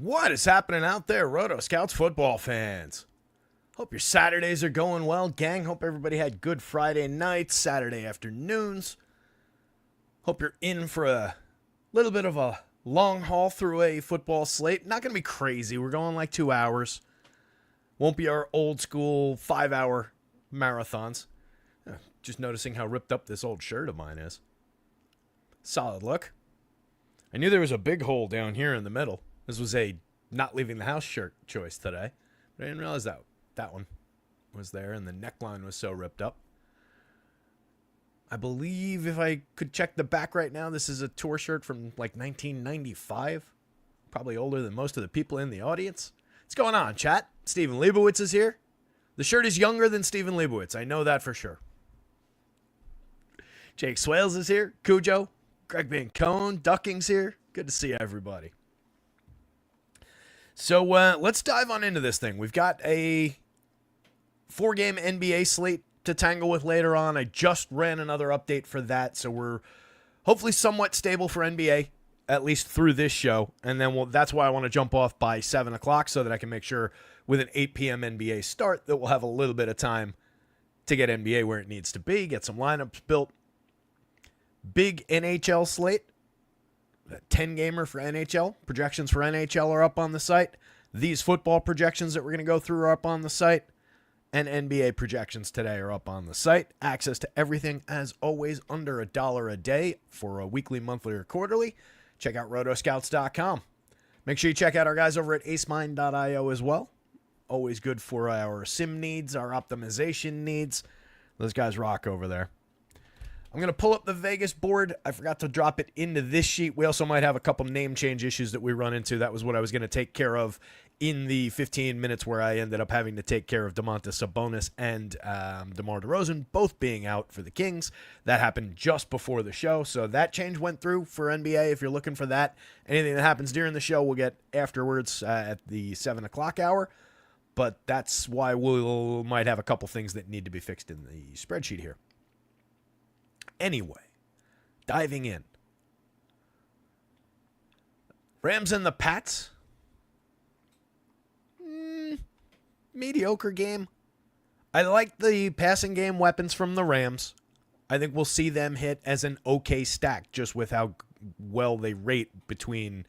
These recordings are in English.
What is happening out there, Roto Scouts football fans? Hope your Saturdays are going well, gang. Hope everybody had good Friday nights, Saturday afternoons. Hope you're in for a little bit of a long haul through a football slate. Not going to be crazy. We're going like 2 hours. Won't be our old school 5-hour marathons. Just noticing how ripped up this old shirt of mine is. Solid look. I knew there was a big hole down here in the middle. This was a not leaving the house shirt choice today. But I didn't realize that one was there and the neckline was so ripped up. I believe if I could check the back right now, this is a tour shirt from like 1995. Probably older than most of the people in the audience. What's going on, chat? Stephen Leibowitz is here. The shirt is younger than Stephen Leibowitz. I know that for sure. Jake Swales is here. Cujo. Greg Van Cohn. Ducking's here. Good to see everybody. So let's dive on into this thing. We've got a 4-game NBA slate to tangle with later on. I just ran another update for that, so we're hopefully somewhat stable for NBA, at least through this show. And then that's why I want to jump off by 7 o'clock so that I can make sure with an 8 p.m. NBA start that we'll have a little bit of time to get NBA where it needs to be, get some lineups built. Big NHL slate. 10-gamer for NHL. Projections for NHL are up on the site. These football projections that we're going to go through are up on the site. And NBA projections today are up on the site. Access to everything, as always, under $1 a day for a weekly, monthly, or quarterly. Check out rotoscouts.com. Make sure you check out our guys over at acemind.io as well. Always good for our sim needs, our optimization needs. Those guys rock over there. I'm going to pull up the Vegas board. I forgot to drop it into this sheet. We also might have a couple name change issues that we run into. That was what I was going to take care of in the 15 minutes where I ended up having to take care of Domantas Sabonis and DeMar DeRozan, both being out for the Kings. That happened just before the show, so that change went through for NBA. If you're looking for that, anything that happens during the show, we'll get afterwards at the 7 o'clock hour. But that's why we might have a couple things that need to be fixed in the spreadsheet here. Anyway, diving in. Rams and the Pats. Mediocre game. I like the passing game weapons from the Rams. I think we'll see them hit as an okay stack just with how well they rate between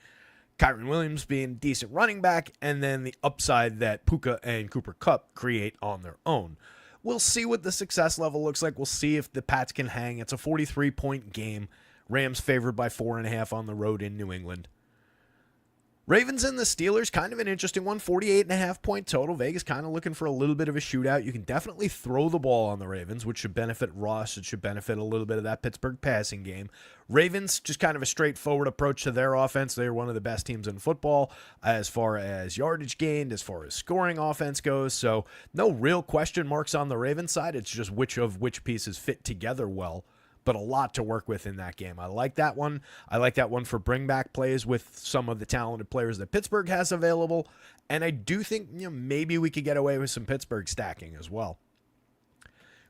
Kyron Williams being decent running back and then the upside that Puka and Cooper Kupp create on their own. We'll see what the success level looks like. We'll see if the Pats can hang. It's a 43-point game. Rams favored by 4.5 on the road in New England. Ravens and the Steelers, kind of an interesting one. 48.5-point total. Vegas kind of looking for a little bit of a shootout. You can definitely throw the ball on the Ravens, which should benefit Ross. It should benefit a little bit of that Pittsburgh passing game. Ravens, just kind of a straightforward approach to their offense. They're one of the best teams in football as far as yardage gained, as far as scoring offense goes. So no real question marks on the Ravens side. It's just which pieces fit together well. But a lot to work with in that game. I like that one. I like that one for bring back plays with some of the talented players that Pittsburgh has available. And I do think maybe we could get away with some Pittsburgh stacking as well.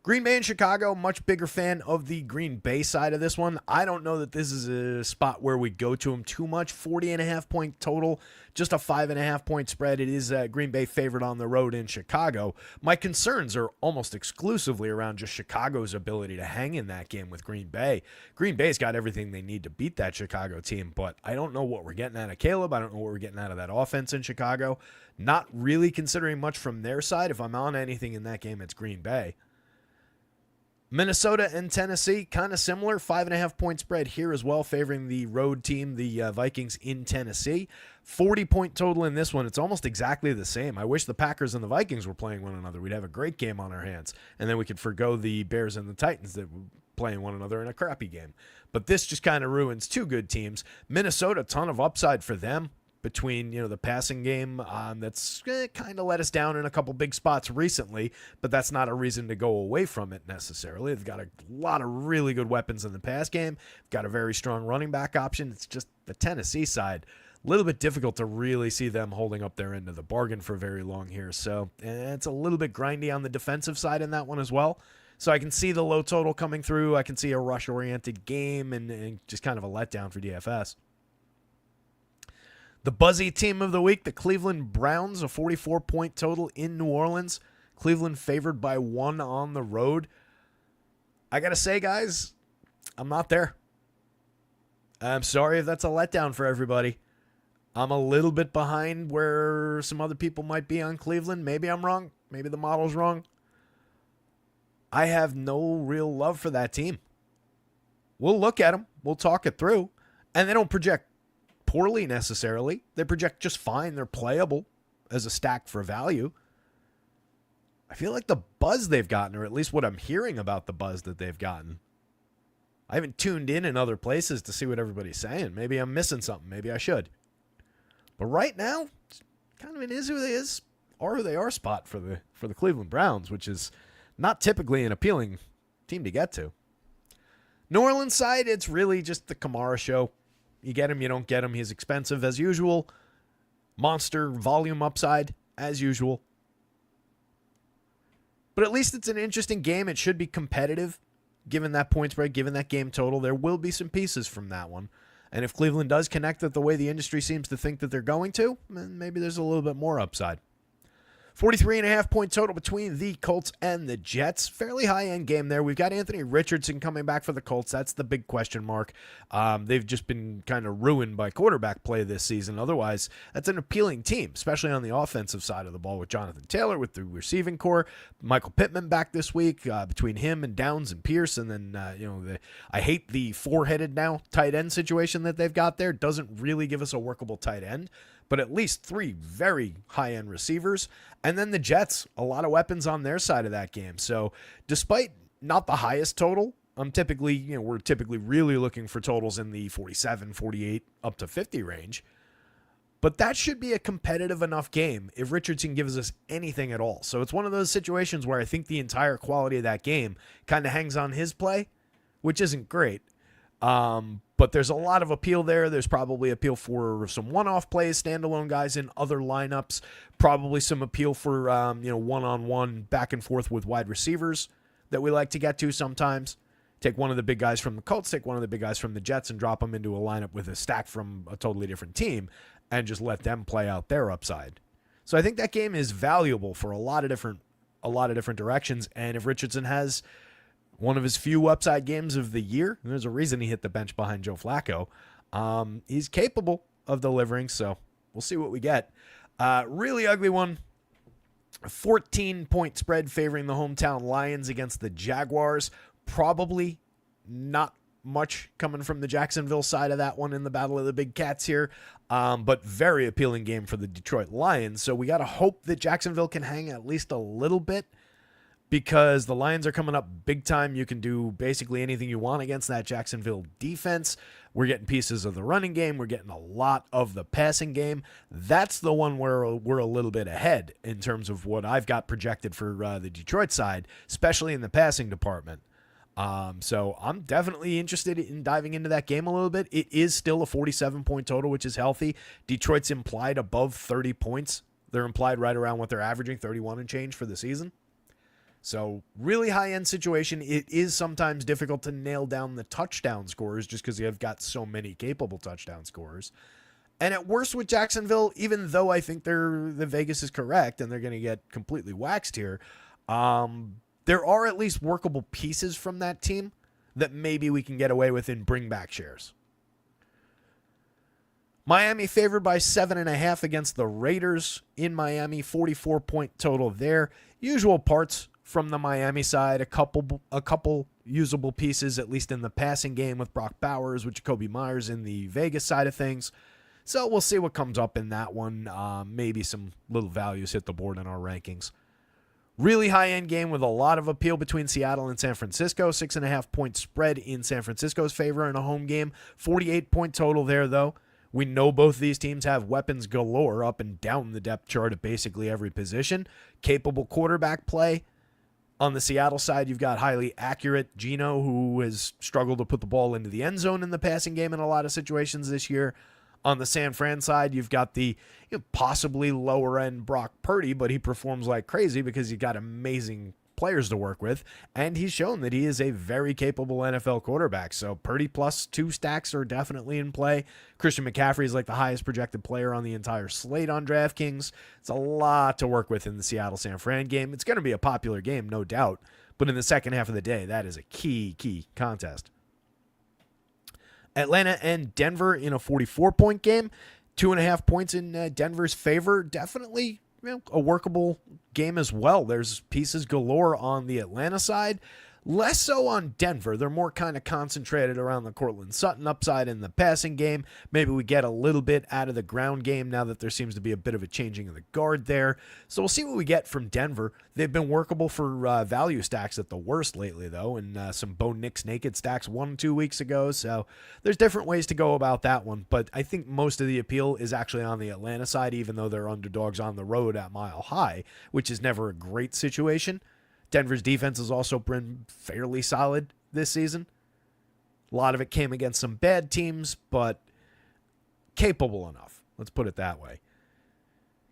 Green Bay and Chicago, much bigger fan of the Green Bay side of this one. I don't know that this is a spot where we go to them too much. 40.5-point total, just a 5.5-point spread. It is Green Bay favored on the road in Chicago. My concerns are almost exclusively around just Chicago's ability to hang in that game with Green Bay. Green Bay's got everything they need to beat that Chicago team, but I don't know what we're getting out of Caleb. I don't know what we're getting out of that offense in Chicago. Not really considering much from their side. If I'm on anything in that game, it's Green Bay. Minnesota and Tennessee, kind of similar. 5.5-point spread here as well, favoring the road team, the Vikings in Tennessee. 40-point total in this one. It's almost exactly the same. I wish the Packers and the Vikings were playing one another. We'd have a great game on our hands. And then we could forgo the Bears and the Titans that were playing one another in a crappy game. But this just kind of ruins two good teams. Minnesota, ton of upside for them. Between the passing game that's kind of let us down in a couple big spots recently, but that's not a reason to go away from it necessarily. They've got a lot of really good weapons in the pass game. Got a very strong running back option. It's just the Tennessee side, a little bit difficult to really see them holding up their end of the bargain for very long here. So it's a little bit grindy on the defensive side in that one as well. So I can see the low total coming through. I can see a rush-oriented game and just kind of a letdown for DFS. The buzzy team of the week, the Cleveland Browns, a 44-point total in New Orleans. Cleveland favored by 1 on the road. I got to say, guys, I'm not there. I'm sorry if that's a letdown for everybody. I'm a little bit behind where some other people might be on Cleveland. Maybe I'm wrong. Maybe the model's wrong. I have no real love for that team. We'll look at them. We'll talk it through. And they don't project poorly necessarily. They project just fine. They're playable as a stack for value. I feel like the buzz they've gotten, or at least what I'm hearing about the buzz that they've gotten. I haven't tuned in other places to see what everybody's saying. Maybe I'm missing something. Maybe I should. But right now, it's kind of an is who they is or who they are spot for the Cleveland Browns, which is not typically an appealing team to get to. New Orleans side, it's really just the Kamara show. You get him, you don't get him. He's expensive as usual. Monster volume upside as usual. But at least it's an interesting game. It should be competitive, given that point spread, given that game total. There will be some pieces from that one. And if Cleveland does connect it the way the industry seems to think that they're going to, then maybe there's a little bit more upside. 43.5-point total between the Colts and the Jets. Fairly high-end game there. We've got Anthony Richardson coming back for the Colts. That's the big question mark. They've just been kind of ruined by quarterback play this season. Otherwise, that's an appealing team, especially on the offensive side of the ball with Jonathan Taylor, with the receiving core. Michael Pittman back this week between him and Downs and Pierce. And then, I hate the four-headed now tight end situation that they've got there. Doesn't really give us a workable tight end, but at least 3 very high-end receivers. And then the Jets, a lot of weapons on their side of that game. So despite not the highest total, we're typically really looking for totals in the 47, 48, up to 50 range. But that should be a competitive enough game if Richardson gives us anything at all. So it's one of those situations where I think the entire quality of that game kind of hangs on his play, which isn't great. But there's a lot of appeal there. There's probably appeal for some one-off plays, standalone guys in other lineups. Probably some appeal for, one-on-one back and forth with wide receivers that we like to get to sometimes. Take one of the big guys from the Colts, take one of the big guys from the Jets, and drop them into a lineup with a stack from a totally different team and just let them play out their upside. So I think that game is valuable for a lot of different directions. And if Richardson has one of his few upside games of the year, and there's a reason he hit the bench behind Joe Flacco, he's capable of delivering, so we'll see what we get. Really ugly one. 14-point spread favoring the hometown Lions against the Jaguars. Probably not much coming from the Jacksonville side of that one in the Battle of the Big Cats here, but very appealing game for the Detroit Lions. So we got to hope that Jacksonville can hang at least a little bit, because the Lions are coming up big time. You can do basically anything you want against that Jacksonville defense. We're getting pieces of the running game. We're getting a lot of the passing game. That's the one where we're a little bit ahead in terms of what I've got projected for the Detroit side, especially in the passing department. So I'm definitely interested in diving into that game a little bit. It is still a 47-point total, which is healthy. Detroit's implied above 30 points. They're implied right around what they're averaging, 31 and change for the season. So really high-end situation. It is sometimes difficult to nail down the touchdown scorers just because you've got so many capable touchdown scorers. And at worst with Jacksonville, even though I think the Vegas is correct and they're going to get completely waxed here, there are at least workable pieces from that team that maybe we can get away with and bring back shares. Miami favored by 7.5 against the Raiders in Miami. 44-point total there. Usual parts from the Miami side, a couple usable pieces, at least in the passing game with Brock Bowers, with Jacoby Myers in the Vegas side of things. So we'll see what comes up in that one. Maybe some little values hit the board in our rankings. Really high-end game with a lot of appeal between Seattle and San Francisco. 6.5-point spread in San Francisco's favor in a home game. 48-point total there, though. We know both these teams have weapons galore up and down the depth chart at basically every position. Capable quarterback play. On the Seattle side, you've got highly accurate Geno, who has struggled to put the ball into the end zone in the passing game in a lot of situations this year. On the San Fran side, you've got the possibly lower-end Brock Purdy, but he performs like crazy because you've got amazing players to work with, and he's shown that he is a very capable NFL quarterback. So Purdy plus 2 stacks are definitely in play. Christian McCaffrey is like the highest projected player on the entire slate on DraftKings. It's a lot to work with in the Seattle-San Fran game. It's going to be a popular game, no doubt, but in the second half of the day, that is a key contest. Atlanta and Denver in a 44-point game. 2.5 points in Denver's favor. Definitely a workable game as well. There's pieces galore on the Atlanta side. Less so on Denver. They're more kind of concentrated around the Cortland Sutton upside in the passing game. Maybe we get a little bit out of the ground game now that there seems to be a bit of a changing of the guard there. So we'll see what we get from Denver. They've been workable for value stacks at the worst lately, though, and some Bo Nix naked stacks 1 2 weeks ago. So there's different ways to go about that one. But I think most of the appeal is actually on the Atlanta side, even though they're underdogs on the road at Mile High, which is never a great situation. Denver's defense has also been fairly solid this season. A lot of it came against some bad teams, but capable enough. Let's put it that way.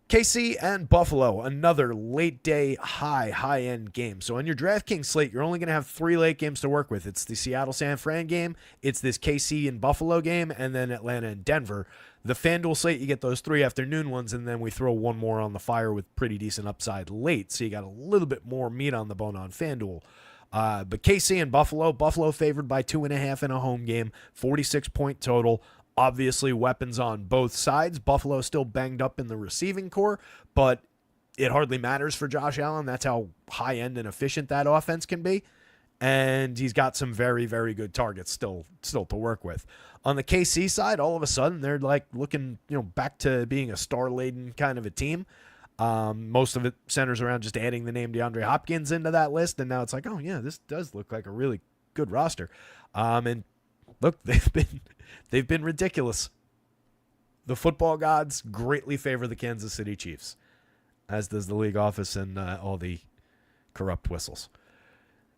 KC and Buffalo, another late day high-end game. So on your DraftKings slate, you're only going to have 3 late games to work with. It's the Seattle-San Fran game, it's this KC and Buffalo game, and then Atlanta and Denver. The FanDuel slate, you get those 3 afternoon ones, and then we throw one more on the fire with pretty decent upside late. So you got a little bit more meat on the bone on FanDuel. But KC and Buffalo favored by 2.5 in a home game, 46-point total. Obviously, weapons on both sides. Buffalo still banged up in the receiving core, but it hardly matters for Josh Allen. That's how high-end and efficient that offense can be. And he's got some very, very good targets still to work with. On the KC side, all of a sudden, they're like looking, back to being a star-laden kind of a team. Most of it centers around just adding the name DeAndre Hopkins into that list, and now it's like, oh yeah, this does look like a really good roster. And look, they've been ridiculous. The football gods greatly favor the Kansas City Chiefs, as does the league office and all the corrupt whistles.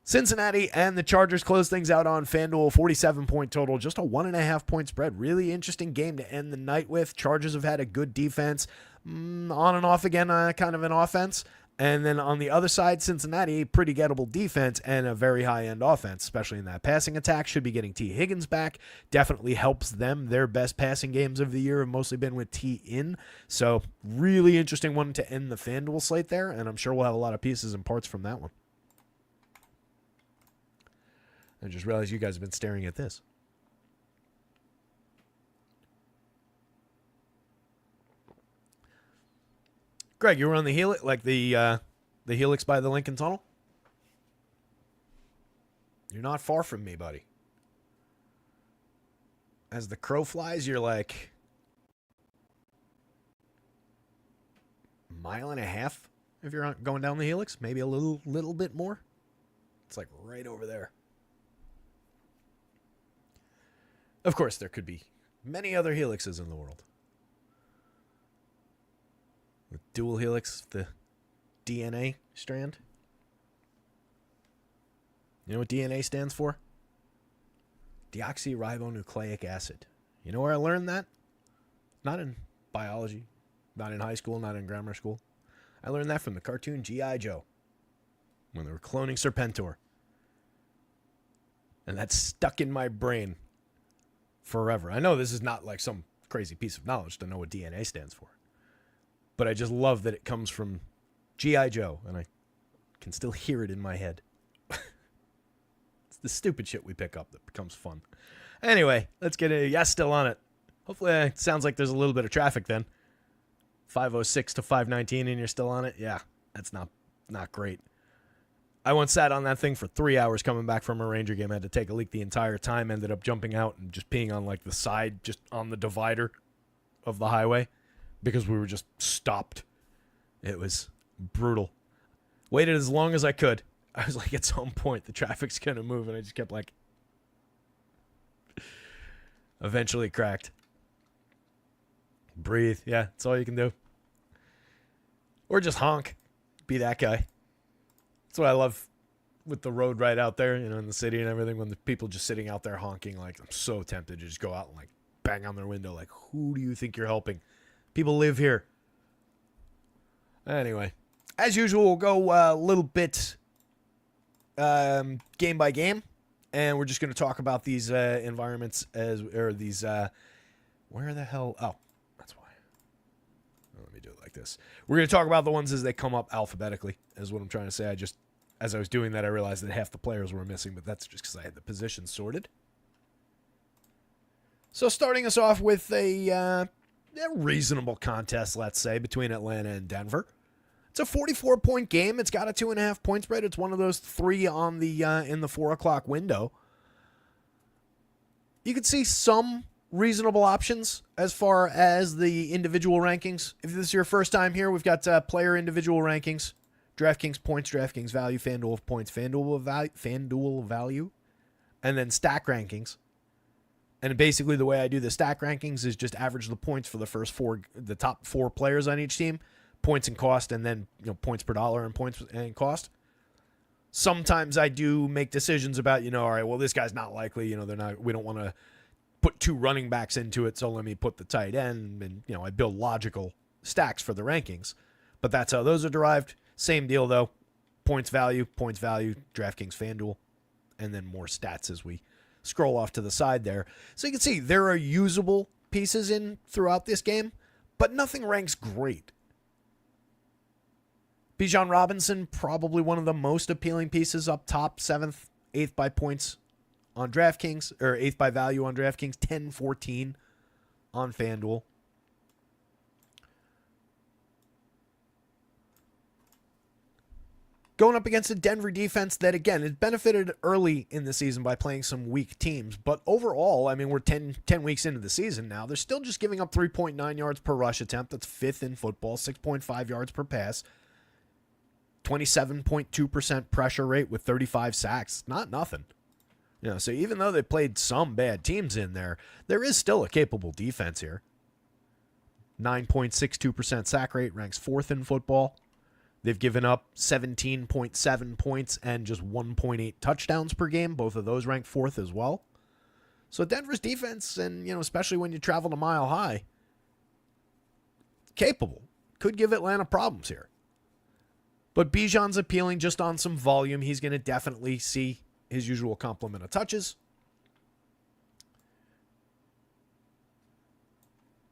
Cincinnati and the Chargers close things out on FanDuel, 47-point total, just a 1.5-point spread. Really interesting game to end the night with. Chargers have had a good defense, on and off again, kind of an offense. And then on the other side, Cincinnati, pretty gettable defense and a very high-end offense, especially in that passing attack. Should be getting T. Higgins back. Definitely helps them. Their best passing games of the year have mostly been with T in. So really interesting one to end the FanDuel slate there, and I'm sure we'll have a lot of pieces and parts from that one. I just realized you guys have been staring at this. Greg, you were on the helix, like the helix by the Lincoln Tunnel? You're not far from me, buddy. As the crow flies, you're like a mile and a half if you're going down the helix, maybe a little bit more. It's like right over there. Of course, there could be many other helixes in the world. The dual helix, the DNA strand. You know what DNA stands for? Deoxyribonucleic acid. You know where I learned that? Not in biology, not in high school, not in grammar school. I learned that from the cartoon G.I. Joe when they were cloning Serpentor. And that's stuck in my brain forever. I know this is not like some crazy piece of knowledge to know what DNA stands for. But I just love that it comes from G.I. Joe, and I can still hear it in my head. It's the stupid shit we pick up that becomes fun. Anyway, let's get a yes still on it. Hopefully it sounds like there's a little bit of traffic then. 5:06 to 5:19 and you're still on it? Yeah, that's not great. I once sat on that thing for 3 hours coming back from a Ranger game. I had to take a leak the entire time. Ended up jumping out and just peeing on like the side, just on the divider of the highway because we were just stopped. It was brutal. Waited as long as I could. I was like, at some point, the traffic's going to move. And I just kept like, eventually cracked. Breathe. Yeah, that's all you can do. Or just honk. Be that guy. That's what I love with the road right out there, in the city and everything, when the people just sitting out there honking. Like, I'm so tempted to just go out and like bang on their window. Like, who do you think you're helping? People live here. Anyway, as usual, we'll go a little bit game by game, and we're just going to talk about these environments where the hell? Oh, that's why. Let me do it like this. We're going to talk about the ones as they come up alphabetically, is what I'm trying to say. As I was doing that, I realized that half the players were missing, but that's just because I had the positions sorted. So starting us off with a reasonable contest, let's say, between Atlanta and Denver. It's a 44-point game. It's got a 2.5 point spread. It's one of those 3 on the in the 4 o'clock window. You could see some reasonable options as far as the individual rankings. If this is your first time here, we've got player individual rankings, DraftKings points, DraftKings value, FanDuel points, FanDuel value, and then stack rankings. And basically the way I do the stack rankings is just average the points for the top 4 players on each team, points and cost, and then points per dollar and points and cost. Sometimes I do make decisions about, all right, well, this guy's not likely, we don't want to put 2 running backs into it, so let me put the tight end, and I build logical stacks for the rankings. But that's how those are derived. Same deal though. Points value, DraftKings FanDuel, and then more stats as we scroll off to the side there. So you can see there are usable pieces in throughout this game, but nothing ranks great. Bijan Robinson, probably one of the most appealing pieces up top, 7th, 8th by points on DraftKings, or 8th by value on DraftKings, 10-14 on FanDuel. Going up against a Denver defense that, again, it benefited early in the season by playing some weak teams. But overall, we're 10 weeks into the season now. They're still just giving up 3.9 yards per rush attempt. That's 5th in football, 6.5 yards per pass. 27.2% pressure rate with 35 sacks. Not nothing. So even though they played some bad teams in there, there is still a capable defense here. 9.62% sack rate, ranks 4th in football. They've given up 17.7 points and just 1.8 touchdowns per game. Both of those rank 4th as well. So Denver's defense, and especially when you travel to Mile High, capable. Could give Atlanta problems here. But Bijan's appealing just on some volume. He's going to definitely see his usual complement of touches.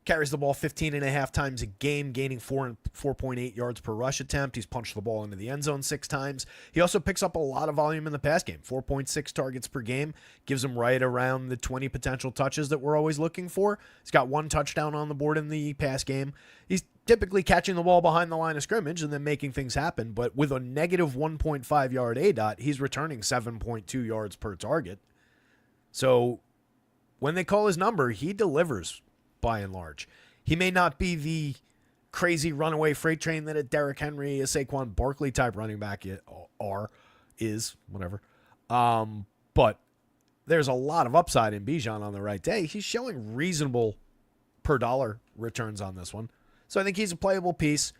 Carries the ball 15.5 times a game, gaining 4.8 yards per rush attempt. He's punched the ball into the end zone 6 times. He also picks up a lot of volume in the pass game, 4.6 targets per game. Gives him right around the 20 potential touches that we're always looking for. He's got 1 touchdown on the board in the pass game. He's typically catching the ball behind the line of scrimmage and then making things happen. But with a negative 1.5 yard ADOT, he's returning 7.2 yards per target. So when they call his number, he delivers. By and large, he may not be the crazy runaway freight train that a Derrick Henry, a Saquon Barkley type running back is, whatever. But there's a lot of upside in Bijan on the right day. He's showing reasonable per dollar returns on this one. So I think he's a playable piece.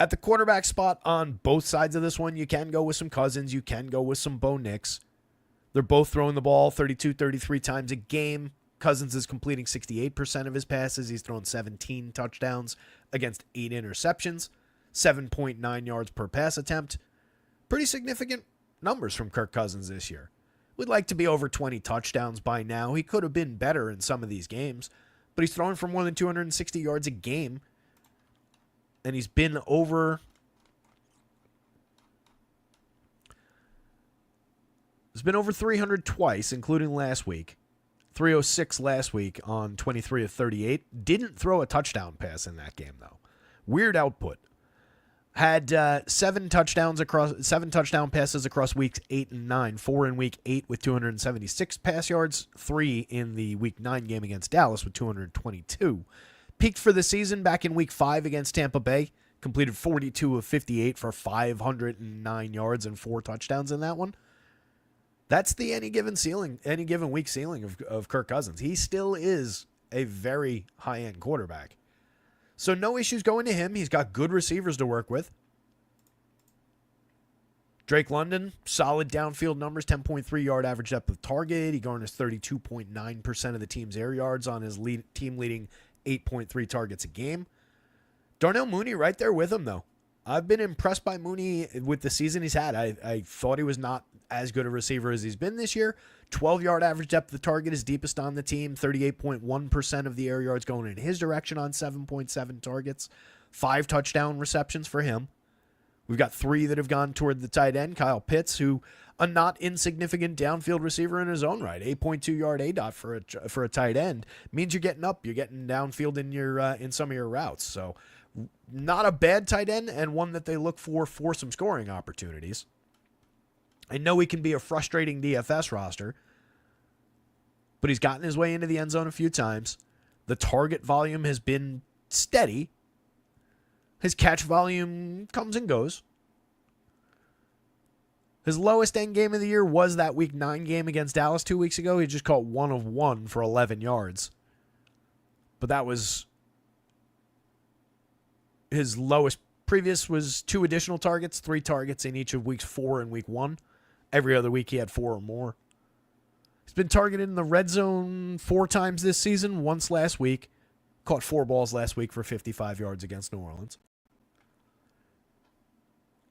At the quarterback spot on both sides of this one, you can go with some Cousins. You can go with some Bo Nix. They're both throwing the ball 32, 33 times a game. Cousins is completing 68% of his passes. He's thrown 17 touchdowns against 8 interceptions, 7.9 yards per pass attempt. Pretty significant numbers from Kirk Cousins this year. We'd like to be over 20 touchdowns by now. He could have been better in some of these games, but he's throwing for more than 260 yards a game, and he's been over... He's been over 300 twice, including last week. 306 last week on 23 of 38. Didn't throw a touchdown pass in that game, though. Weird output. Had 7 touchdown passes across weeks 8 and 9. 4 in week 8 with 276 pass yards. 3 in the week 9 game against Dallas with 222. Peaked for the season back in week 5 against Tampa Bay. Completed 42 of 58 for 509 yards and 4 touchdowns in that one. That's the any given week ceiling of Kirk Cousins. He still is a very high-end quarterback. So no issues going to him. He's got good receivers to work with. Drake London, solid downfield numbers, 10.3 yard average depth of target. He garners 32.9% of the team's air yards on his team leading 8.3 targets a game. Darnell Mooney right there with him, though. I've been impressed by Mooney with the season he's had. I thought he was not as good a receiver as he's been this year. 12-yard average depth of target is deepest on the team. 38.1% of the air yards going in his direction on 7.7 targets. 5 touchdown receptions for him. We've got 3 that have gone toward the tight end. Kyle Pitts, who a not insignificant downfield receiver in his own right. 8.2 yard ADOT for a tight end means you're getting up, you're getting downfield in some of your routes. So not a bad tight end, and one that they look for some scoring opportunities. I know he can be a frustrating DFS roster, but he's gotten his way into the end zone a few times. The target volume has been steady. His catch volume comes and goes. His lowest end game of the year was that Week 9 game against Dallas 2 weeks ago. He just caught 1 of 1 for 11 yards. But that was his lowest. Previous was 2 additional targets, 3 targets in each of weeks 4 and week 1. Every other week he had 4 or more. He's been targeted in the red zone 4 times this season, once last week. Caught 4 balls last week for 55 yards against New Orleans.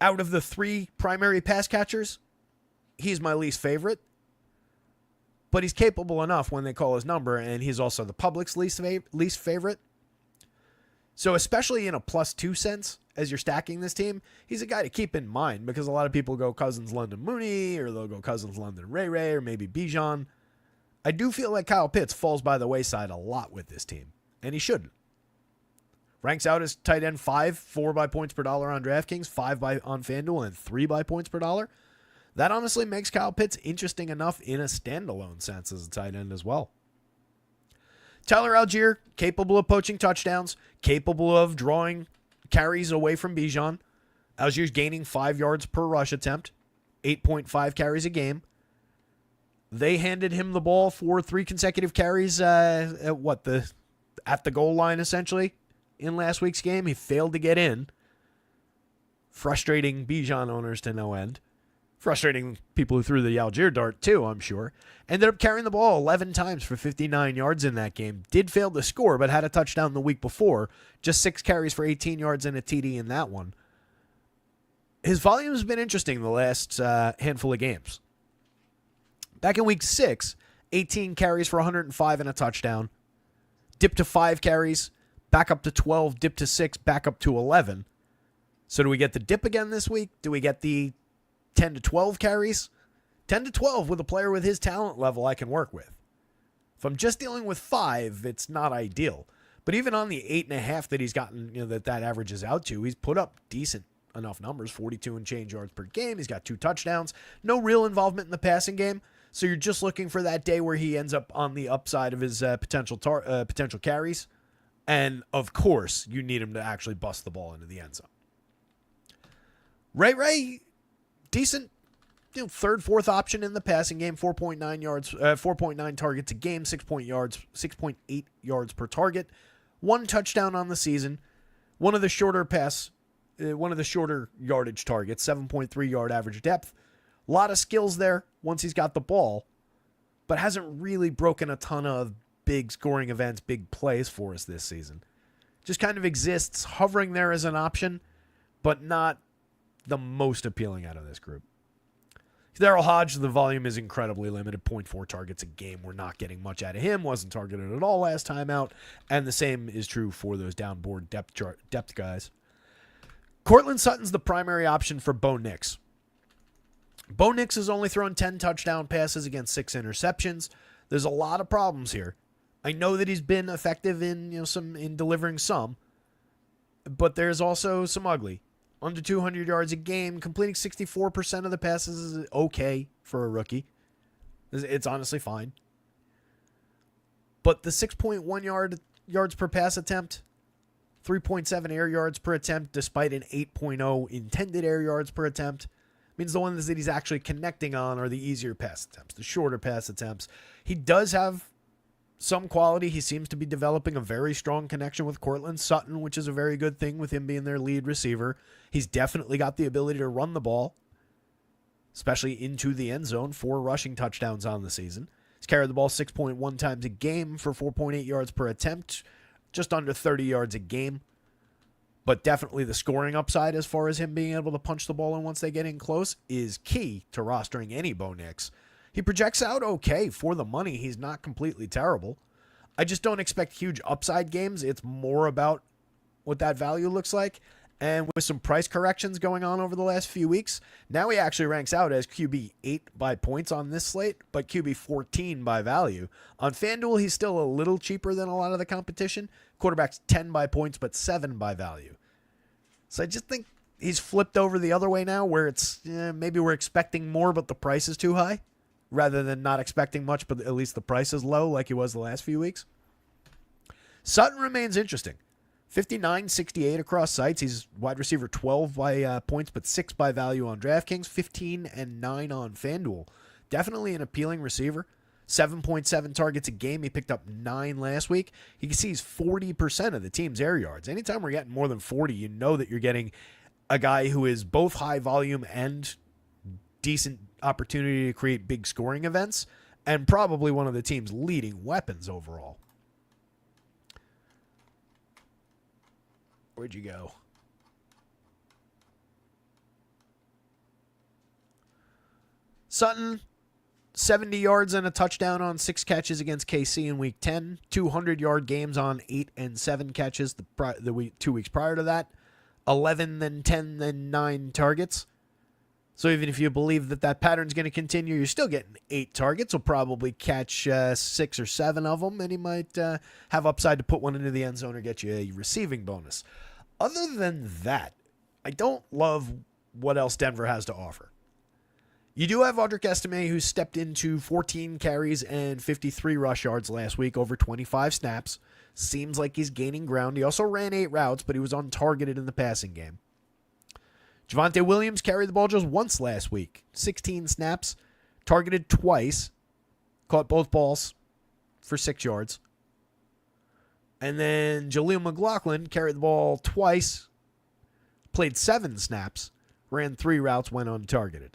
Out of the 3 primary pass catchers, he's my least favorite. But he's capable enough when they call his number, and he's also the public's least favorite. So especially in a +2 sense, as you're stacking this team, he's a guy to keep in mind, because a lot of people go Cousins, London, Mooney, or they'll go Cousins, London, Ray, or maybe Bijan. I do feel like Kyle Pitts falls by the wayside a lot with this team, and he shouldn't. Ranks out as tight end 5, 4 by points per dollar on DraftKings, 5 on FanDuel, and 3 by points per dollar. That honestly makes Kyle Pitts interesting enough in a standalone sense as a tight end as well. Tyler Algier, capable of poaching touchdowns, capable of drawing carries away from Bijan. Algier's gaining 5 yards per rush attempt, 8.5 carries a game. They handed him the ball for 3 consecutive carries at the goal line, essentially. In last week's game, he failed to get in, frustrating Bijan owners to no end. Frustrating people who threw the Algier dart too, I'm sure. Ended up carrying the ball 11 times for 59 yards in that game. Did fail to score, but had a touchdown the week before. Just 6 carries for 18 yards and a TD in that one. His volume has been interesting the last handful of games. Back in week 6, 18 carries for 105 and a touchdown. Dipped to 5 carries. Back up to 12, dip to 6, back up to 11. So do we get the dip again this week? Do we get the 10 to 12 carries? 10 to 12 with a player with his talent level I can work with. If I'm just dealing with 5, it's not ideal. But even on the 8.5 that he's gotten, that averages out to, he's put up decent enough numbers, 42 and change yards per game. He's got 2 touchdowns. No real involvement in the passing game. So you're just looking for that day where he ends up on the upside of his potential carries. And, of course, you need him to actually bust the ball into the end zone. Ray, decent, 3rd, 4th option in the passing game. 4.9 targets a game, 6.8 yards per target. 1 touchdown on the season. One of the shorter yardage targets, 7.3 yard average depth. A lot of skills there once he's got the ball, but hasn't really broken a ton of big scoring events, big plays for us this season. Just kind of exists, hovering there as an option, but not the most appealing out of this group. Darrell Hodge, the volume is incredibly limited, 0.4 targets a game. We're not getting much out of him, wasn't targeted at all last time out, and the same is true for those downboard depth guys. Cortland Sutton's the primary option for Bo Nix. Bo Nix has only thrown 10 touchdown passes against 6 interceptions. There's a lot of problems here. I know that he's been effective in delivering some, but there's also some ugly. Under 200 yards a game, completing 64% of the passes is okay for a rookie. It's honestly fine. But the 6.1 yards per pass attempt, 3.7 air yards per attempt, despite an 8.0 intended air yards per attempt, means the ones that he's actually connecting on are the easier pass attempts, the shorter pass attempts. He does have some quality. He seems to be developing a very strong connection with Cortland Sutton, which is a very good thing with him being their lead receiver. He's definitely got the ability to run the ball, especially into the end zone. 4 rushing touchdowns on the season. He's carried the ball 6.1 times a game for 4.8 yards per attempt, just under 30 yards a game. But definitely the scoring upside as far as him being able to punch the ball in once they get in close is key to rostering any Bo Nix. He projects out okay for the money. He's not completely terrible. I just don't expect huge upside games. It's more about what that value looks like. And with some price corrections going on over the last few weeks, now he actually ranks out as QB 8 by points on this slate, but QB 14 by value. On FanDuel, he's still a little cheaper than a lot of the competition. Quarterback's 10 by points, but 7 by value. So I just think he's flipped over the other way now, where it's maybe we're expecting more, but the price is too high, rather than not expecting much, but at least the price is low like he was the last few weeks. Sutton remains interesting. 59-68 across sites. He's wide receiver 12 by points, but 6 by value on DraftKings, 15 and 9 on FanDuel. Definitely an appealing receiver. 7.7 targets a game. He picked up 9 last week. You can see he's 40% of the team's air yards. Anytime we're getting more than 40, you know that you're getting a guy who is both high volume and decent opportunity to create big scoring events, and probably one of the team's leading weapons overall. Where'd you go? Sutton, 70 yards and a touchdown on 6 catches against KC in week 10. 200-yard games on 8 and 7 catches the week 2 weeks prior to that. 11, then 10, then 9 targets. So even if you believe that pattern's going to continue, you're still getting 8 targets. He'll probably catch 6 or 7 of them, and he might have upside to put one into the end zone or get you a receiving bonus. Other than that, I don't love what else Denver has to offer. You do have Audric Estime, who stepped into 14 carries and 53 rush yards last week over 25 snaps. Seems like he's gaining ground. He also ran 8 routes, but he was untargeted in the passing game. Javonte Williams carried the ball just once last week. 16 snaps, targeted twice, caught both balls for 6 yards. And then Jaleel McLaughlin carried the ball twice, played 7 snaps, ran 3 routes, went untargeted.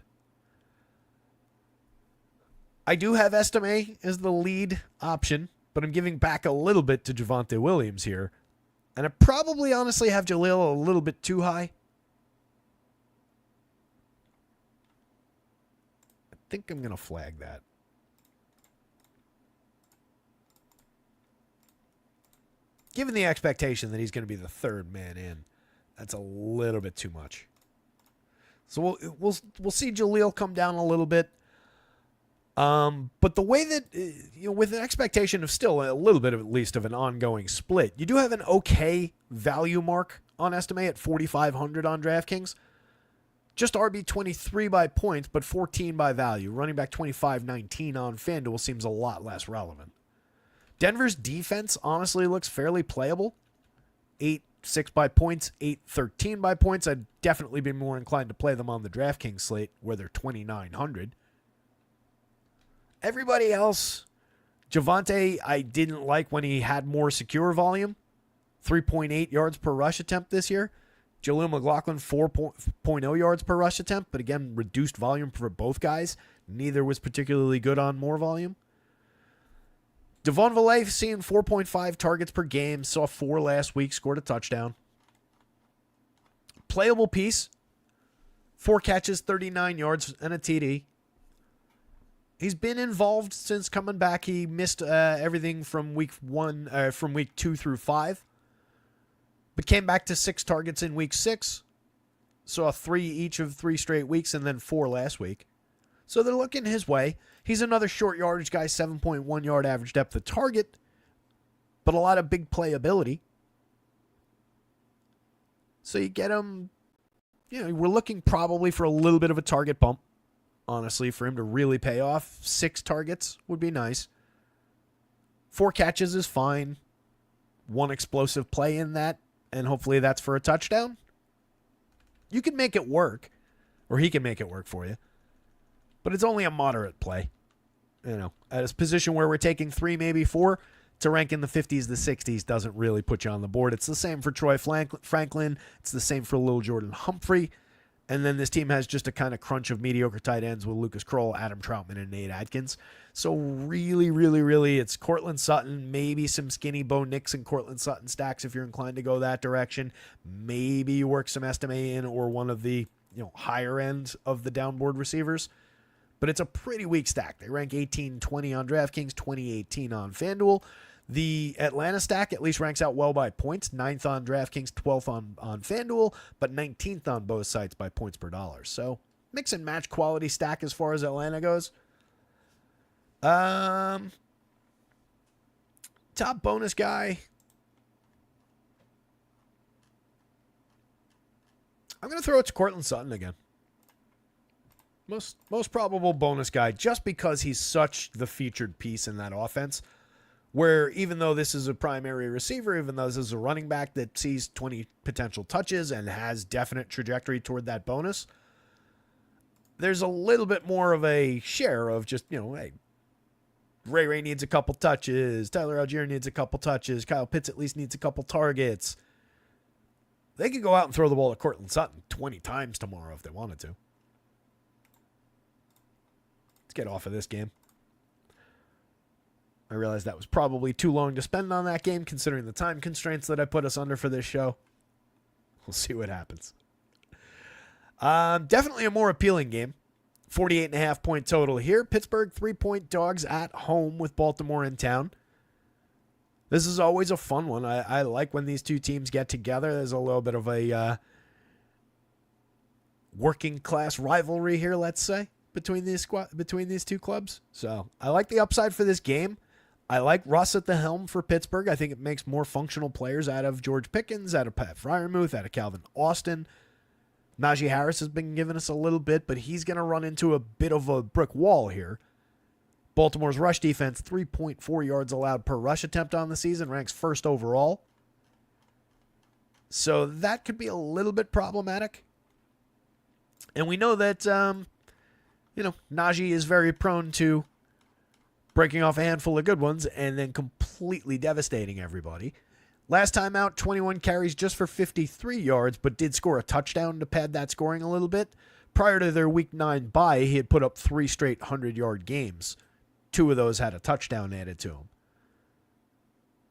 I do have Estime as the lead option, but I'm giving back a little bit to Javonte Williams here. And I probably honestly have Jaleel a little bit too high. I think I'm going to flag that. Given the expectation that he's going to be the third man in, that's a little bit too much. So we'll see Jaleel come down a little bit. But the way that, with an expectation of still a little bit of at least of an ongoing split, you do have an okay value mark on Estime at 4,500 on DraftKings. Just RB 23 by points, but 14 by value. Running back 25-19 on FanDuel seems a lot less relevant. Denver's defense honestly looks fairly playable. 8-6 by points, 8-13 by points. I'd definitely be more inclined to play them on the DraftKings slate where they're 2,900. Everybody else, Javonte, I didn't like when he had more secure volume. 3.8 yards per rush attempt this year. Jaleel McLaughlin, 4.0 yards per rush attempt, but again, reduced volume for both guys. Neither was particularly good on more volume. Devon Villay seeing 4.5 targets per game, saw 4 last week, scored a touchdown. Playable piece, 4 catches, 39 yards, and a TD. He's been involved since coming back. He missed everything from week 2 through 5, but came back to 6 targets in week 6. Saw 3 each of 3 straight weeks, and then 4 last week. So they're looking his way. He's another short yardage guy, 7.1 yard average depth of target, but a lot of big playability. So you get him, we're looking probably for a little bit of a target bump. Honestly, for him to really pay off, 6 targets would be nice. 4 catches is fine. 1 explosive play in that, and hopefully that's for a touchdown. You can make it work, or he can make it work for you. But it's only a moderate play. At a position where we're taking 3, maybe 4, to rank in the 50s, the 60s doesn't really put you on the board. It's the same for Troy Franklin. It's the same for Lil Jordan Humphrey. And then this team has just a kind of crunch of mediocre tight ends with Lucas Kroll, Adam Troutman, and Nate Atkins. So really, it's Cortland Sutton, maybe some skinny Bo Nix and Cortland Sutton stacks if you're inclined to go that direction. Maybe you work some Estime in or one of the higher end of the downboard receivers. But it's a pretty weak stack. They rank 18-20 on DraftKings, 20-18 on FanDuel. The Atlanta stack at least ranks out well by points, 9th on DraftKings, 12th on FanDuel, but 19th on both sites by points per dollar. So mix and match quality stack as far as Atlanta goes. Top bonus guy. I'm going to throw it to Cortland Sutton again. Most probable bonus guy, just because he's such the featured piece in that offense. Where even though this is a primary receiver, even though this is a running back that sees 20 potential touches and has definite trajectory toward that bonus, there's a little bit more of a share of just, hey, Ray needs a couple touches, Tyler Algier needs a couple touches, Kyle Pitts at least needs a couple targets. They could go out and throw the ball at Cortland Sutton 20 times tomorrow if they wanted to. Let's get off of this game. I realized that was probably too long to spend on that game, considering the time constraints that I put us under for this show. We'll see what happens. Definitely a more appealing game. 48.5 point total here. Pittsburgh 3-point dogs at home with Baltimore in town. This is always a fun one. I like when these two teams get together. There's a little bit of a working class rivalry here, let's say, between these two clubs. So I like the upside for this game. I like Russ at the helm for Pittsburgh. I think it makes more functional players out of George Pickens, out of Pat Freiermuth, out of Calvin Austin. Najee Harris has been giving us a little bit, but he's going to run into a bit of a brick wall here. Baltimore's rush defense, 3.4 yards allowed per rush attempt on the season, ranks first overall. So that could be a little bit problematic. And we know that, Najee is very prone to breaking off a handful of good ones and then completely devastating everybody. Last time out, 21 carries just for 53 yards, but did score a touchdown to pad that scoring a little bit. Prior to their Week 9 bye, he had put up 3 straight 100-yard games. 2 of those had a touchdown added to him.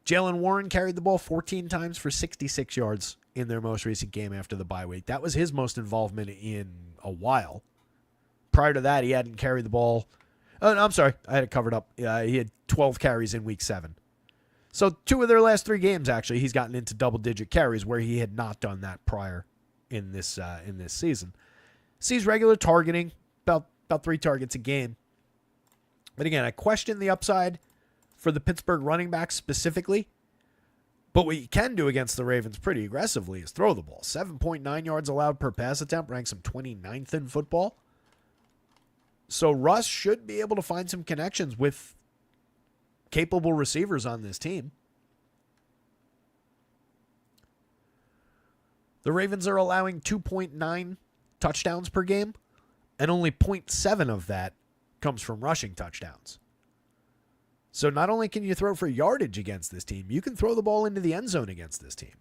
Jalen Warren carried the ball 14 times for 66 yards in their most recent game after the bye week. That was his most involvement in a while. Prior to that, he hadn't carried the ball. Oh, no, I'm sorry. I had it covered up. He had 12 carries in Week 7. So 2 of their last 3 games, actually, he's gotten into double-digit carries where he had not done that prior in this season. Sees regular targeting, about 3 targets a game. But again, I question the upside for the Pittsburgh running backs specifically. But what you can do against the Ravens pretty aggressively is throw the ball. 7.9 yards allowed per pass attempt, ranks him 29th in football. So Russ should be able to find some connections with capable receivers on this team. The Ravens are allowing 2.9 touchdowns per game, and only 0.7 of that comes from rushing touchdowns. So not only can you throw for yardage against this team, you can throw the ball into the end zone against this team.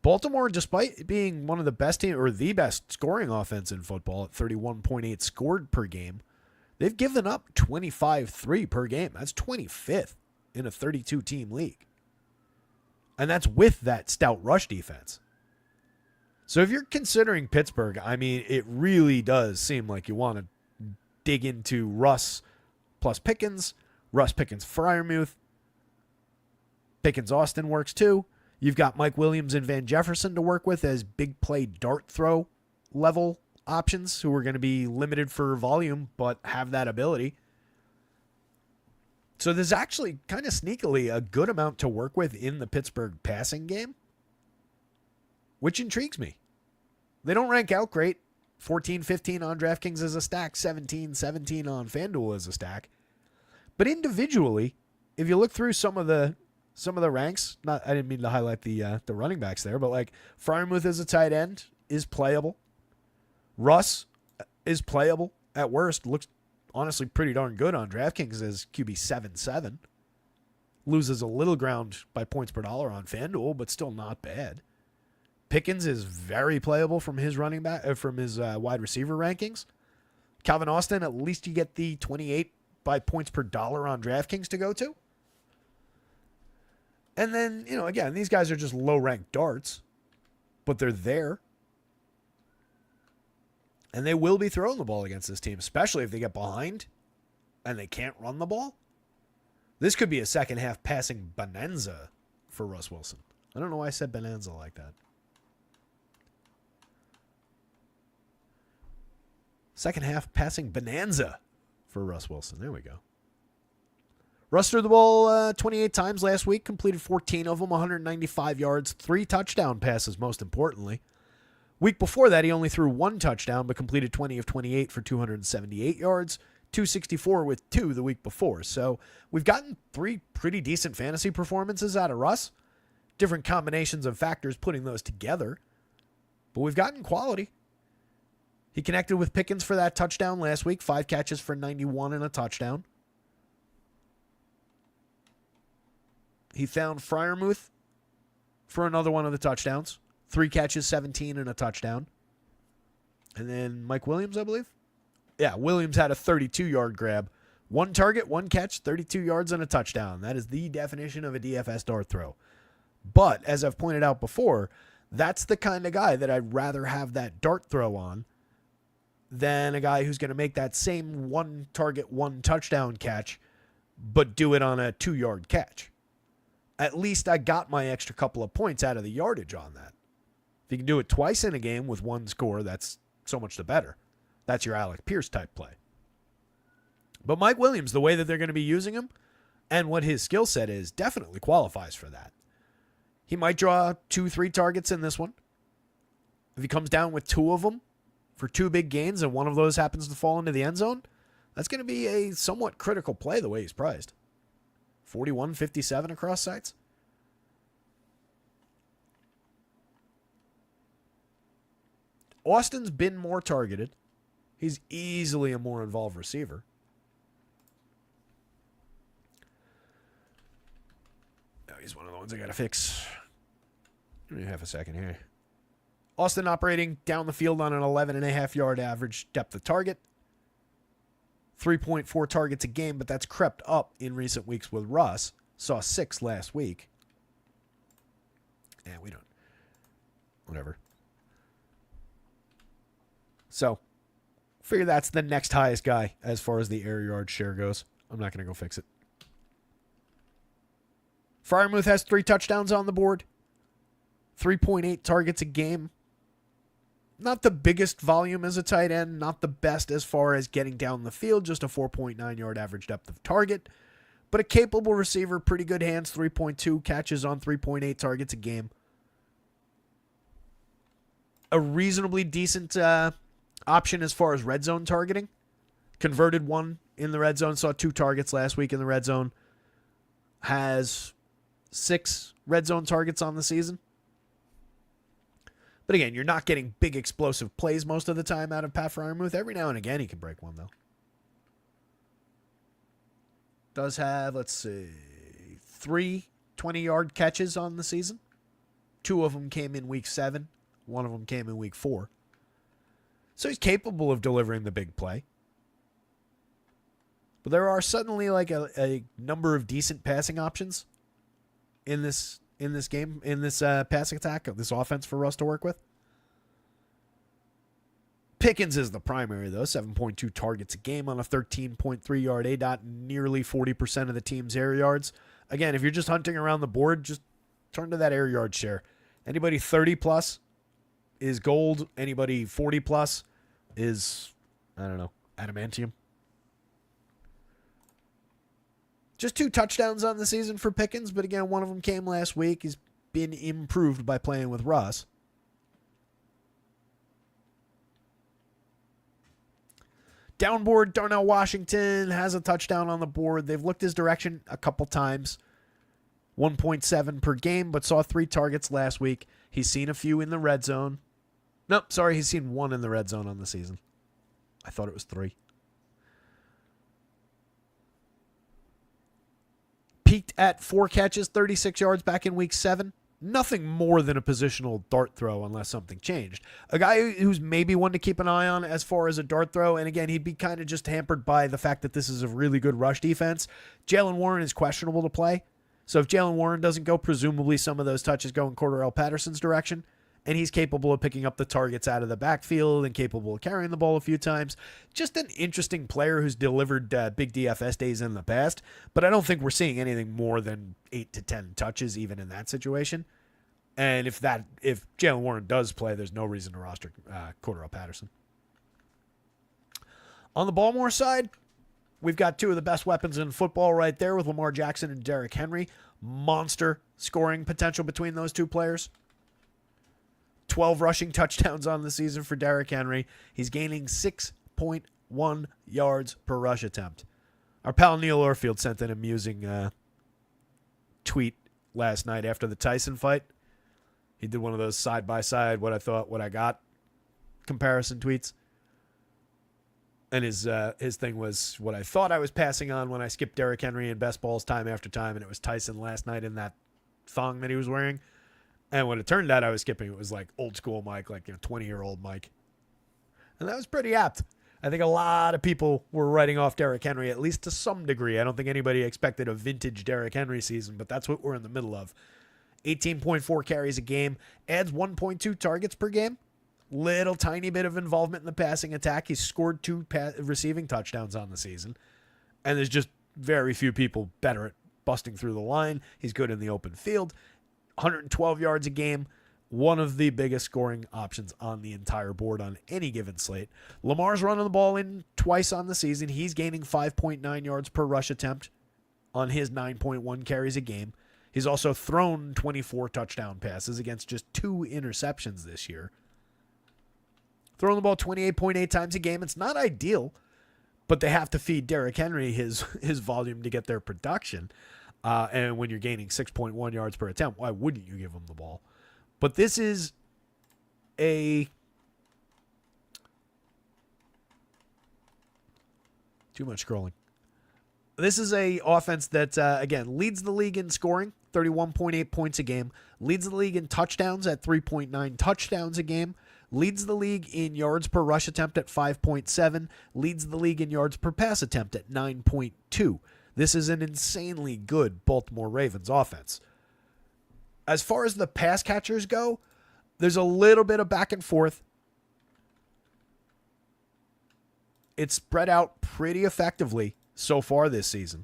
Baltimore, despite being one of the best team or the best scoring offense in football at 31.8 scored per game, they've given up 25-3 per game. That's 25th in a 32-team league. And that's with that stout rush defense. So if you're considering Pittsburgh, I mean, it really does seem like you want to dig into Russ plus Pickens, Russ Pickens Freiermuth. Pickens Austin works too. You've got Mike Williams and Van Jefferson to work with as big play dart throw level options who are going to be limited for volume but have that ability. So there's actually kind of sneakily a good amount to work with in the Pittsburgh passing game, which intrigues me. They don't rank out great. 14-15 on DraftKings as a stack, 17-17 on FanDuel as a stack. But individually, if you look through some of the ranks, I didn't mean to highlight the running backs there, but like Freiermuth as a tight end is playable. Russ is playable at worst. Looks honestly pretty darn good on DraftKings as QB 7-7. Loses a little ground by points per dollar on FanDuel, but still not bad. Pickens is very playable from his running back, from his wide receiver rankings. Calvin Austin, at least you get the 28 by points per dollar on DraftKings to go to. And then, again, these guys are just low-ranked darts, but they're there. And they will be throwing the ball against this team, especially if they get behind and they can't run the ball. This could be a second-half passing bonanza for Russ Wilson. I don't know why I said bonanza like that. Second-half passing bonanza for Russ Wilson. There we go. Russ threw the ball 28 times last week, completed 14 of them, 195 yards, 3 touchdown passes, most importantly. Week before that, he only threw 1 touchdown, but completed 20 of 28 for 278 yards, 264 with 2 the week before. So we've gotten 3 pretty decent fantasy performances out of Russ. Different combinations of factors putting those together. But we've gotten quality. He connected with Pickens for that touchdown last week, 5 catches for 91 and a touchdown. He found Freiermuth for another one of the touchdowns. 3 catches, 17 and a touchdown. And then Mike Williams, I believe. Yeah, Williams had a 32-yard grab. 1 target, 1 catch, 32 yards and a touchdown. That is the definition of a DFS dart throw. But, as I've pointed out before, that's the kind of guy that I'd rather have that dart throw on than a guy who's going to make that same 1 target, 1 touchdown catch, but do it on a 2-yard catch. At least I got my extra couple of points out of the yardage on that. If you can do it twice in a game with 1 score, that's so much the better. That's your Alec Pierce type play. But Mike Williams, the way that they're going to be using him and what his skill set is, definitely qualifies for that. He might draw 2-3 targets in this one. If he comes down with 2 of them for 2 big gains and one of those happens to fall into the end zone, that's going to be a somewhat critical play the way he's priced. 41.57 across sites. Austin's been more targeted. He's easily a more involved receiver. Oh, he's one of the ones I got to fix. Give me half a second here. Austin operating down the field on an 11.5-yard average depth of target. 3.4 targets a game, but that's crept up in recent weeks with Russ. Saw 6 last week. We don't. Whatever. So, figure that's the next highest guy as far as the air yard share goes. I'm not going to go fix it. Freiermuth has 3 touchdowns on the board. 3.8 targets a game. Not the biggest volume as a tight end, not the best as far as getting down the field, just a 4.9-yard average depth of target. But a capable receiver, pretty good hands, 3.2 catches on 3.8 targets a game. A reasonably decent option as far as red zone targeting. Converted 1 in the red zone, saw 2 targets last week in the red zone. Has 6 red zone targets on the season. But again, you're not getting big explosive plays most of the time out of Pat Freiermuth. Every now and again, he can break one, though. Does have, let's see, 3 20-yard catches on the season. 2 of them came in week 7. 1 of them came in week 4. So he's capable of delivering the big play. But there are suddenly like a number of decent passing options in this game, in this passing attack, this offense for Russ to work with. Pickens is the primary, though. 7.2 targets a game on a 13.3-yard ADOT, nearly 40% of the team's air yards. Again, if you're just hunting around the board, just turn to that air yard share. Anybody 30-plus is gold. Anybody 40-plus is, I don't know, adamantium. Just 2 touchdowns on the season for Pickens, but again, one of them came last week. He's been improved by playing with Russ. Downboard, Darnell Washington has a touchdown on the board. They've looked his direction a couple times. 1.7 per game, but saw 3 targets last week. He's seen a few in the red zone. Nope, sorry, he's seen 1 in the red zone on the season. I thought it was 3. Peaked at 4 catches, 36 yards back in week 7. nothing more than a positional dart throw unless something changed. A guy who's maybe one to keep an eye on as far as a dart throw, and again, he'd be kind of just hampered by the fact that this is a really good rush defense. Jalen Warren is questionable to play. So if Jalen Warren doesn't go, presumably some of those touches go in Cordarrelle Patterson's direction, and he's capable of picking up the targets out of the backfield and capable of carrying the ball a few times. Just an interesting player who's delivered big DFS days in the past, but I don't think we're seeing anything more than 8 to 10 touches even in that situation. And if Jalen Warren does play, there's no reason to roster Cordarrelle Patterson. On the Baltimore side, we've got two of the best weapons in football right there with Lamar Jackson and Derrick Henry. Monster scoring potential between those two players. 12 rushing touchdowns on the season for Derrick Henry. He's gaining 6.1 yards per rush attempt. Our pal Neil Orfield sent an amusing tweet last night after the Tyson fight. He did one of those side-by-side, what I thought, what I got comparison tweets. And his thing was what I thought I was passing on when I skipped Derrick Henry in best balls time after time, and it was Tyson last night in that thong that he was wearing. And when it turned out I was skipping, it was like old school Mike, like 20-year-old Mike. And that was pretty apt. I think a lot of people were writing off Derrick Henry, at least to some degree. I don't think anybody expected a vintage Derrick Henry season, but that's what we're in the middle of. 18.4 carries a game, adds 1.2 targets per game. Little tiny bit of involvement in the passing attack. He's scored 2 receiving touchdowns on the season. And there's just very few people better at busting through the line. He's good in the open field. 112 yards a game. One of the biggest scoring options on the entire board on any given slate. Lamar's running the ball in twice on the season. He's gaining 5.9 yards per rush attempt on his 9.1 carries a game. He's also thrown 24 touchdown passes against just 2 interceptions this year. Throwing the ball 28.8 times a game. It's not ideal, but they have to feed Derrick Henry his volume to get their production. And when you're gaining 6.1 yards per attempt, why wouldn't you give him the ball? But this is too much scrolling. This is a offense that, again, leads the league in scoring, 31.8 points a game. Leads the league in touchdowns at 3.9 touchdowns a game. Leads the league in yards per rush attempt at 5.7. Leads the league in yards per pass attempt at 9.2. This is an insanely good Baltimore Ravens offense. As far as the pass catchers go, there's a little bit of back and forth. It's spread out pretty effectively so far this season.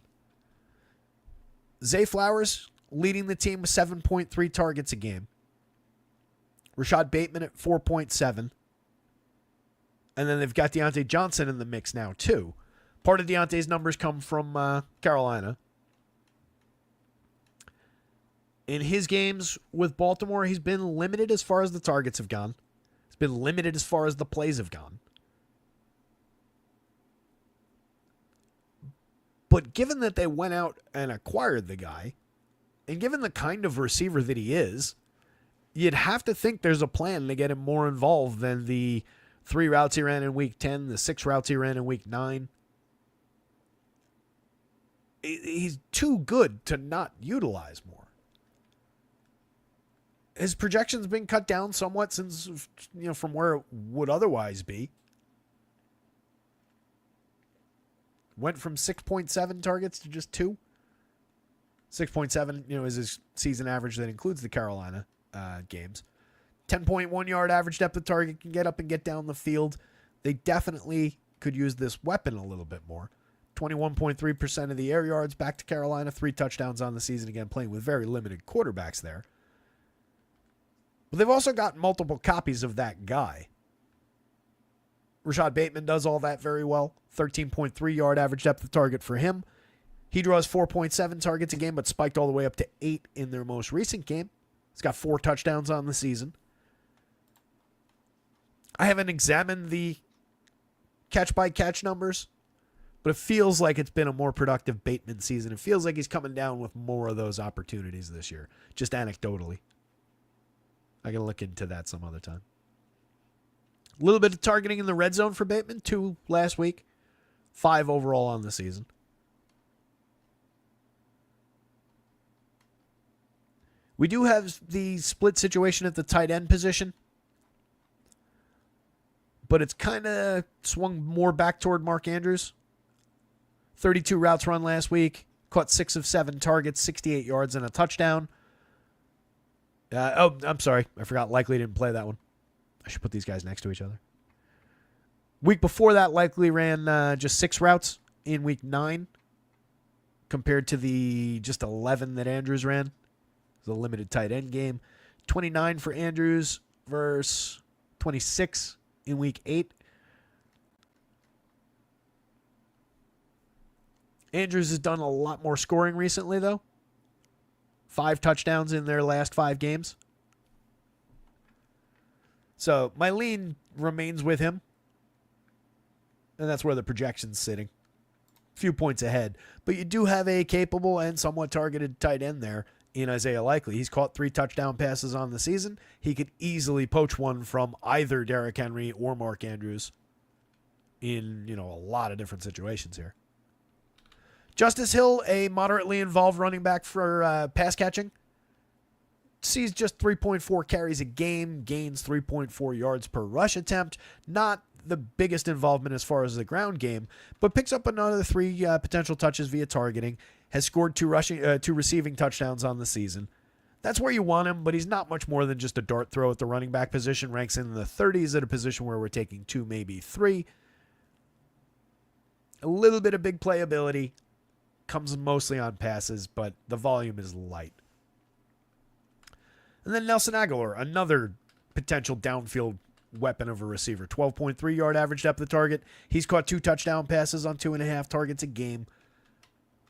Zay Flowers leading the team with 7.3 targets a game. Rashad Bateman at 4.7. And then they've got Deontay Johnson in the mix now, too. Part of Deontay's numbers come from Carolina. In his games with Baltimore, he's been limited as far as the targets have gone. He's been limited as far as the plays have gone. But given that they went out and acquired the guy, and given the kind of receiver that he is, you'd have to think there's a plan to get him more involved than the 3 routes he ran in week 10, the 6 routes he ran in week 9. He's too good to not utilize more. His projection's been cut down somewhat since, from where it would otherwise be. Went from 6.7 targets to just 2. 6.7, is his season average that includes the Carolina games. 10.1 yard average depth of target, can get up and get down the field. They definitely could use this weapon a little bit more. 21.3% of the air yards back to Carolina. 3 touchdowns on the season, again, playing with very limited quarterbacks there. But they've also got multiple copies of that guy. Rashad Bateman does all that very well. 13.3 yard average depth of target for him. He draws 4.7 targets a game, but spiked all the way up to 8 in their most recent game. He's got 4 touchdowns on the season. I haven't examined the catch-by-catch numbers, but it feels like it's been a more productive Bateman season. It feels like he's coming down with more of those opportunities this year, just anecdotally. I can look into that some other time. A little bit of targeting in the red zone for Bateman, 2 last week, 5 overall on the season. We do have the split situation at the tight end position, but it's kind of swung more back toward Mark Andrews. 32 routes run last week, caught 6 of 7 targets, 68 yards, and a touchdown. I'm sorry. I forgot Likely didn't play that one. I should put these guys next to each other. Week before that, Likely ran just 6 routes in week 9 compared to the just 11 that Andrews ran. It was a limited tight end game. 29 for Andrews versus 26 in week 8. Andrews has done a lot more scoring recently, though. 5 touchdowns in their last 5 games. So my lean remains with him. And that's where the projection's sitting. A few points ahead. But you do have a capable and somewhat targeted tight end there in Isaiah Likely. He's caught 3 touchdown passes on the season. He could easily poach one from either Derrick Henry or Mark Andrews in, a lot of different situations here. Justice Hill, a moderately involved running back for pass catching. Sees just 3.4 carries a game, gains 3.4 yards per rush attempt. Not the biggest involvement as far as the ground game, but picks up another 3 potential touches via targeting. Has scored 2 receiving touchdowns on the season. That's where you want him, but he's not much more than just a dart throw at the running back position. Ranks in the 30s at a position where we're taking 2, maybe 3. A little bit of big playability. Comes mostly on passes, but the volume is light. And then Nelson Aguilar, another potential downfield weapon of a receiver. 12.3 yard average depth of target. He's caught 2 touchdown passes on 2.5 targets a game.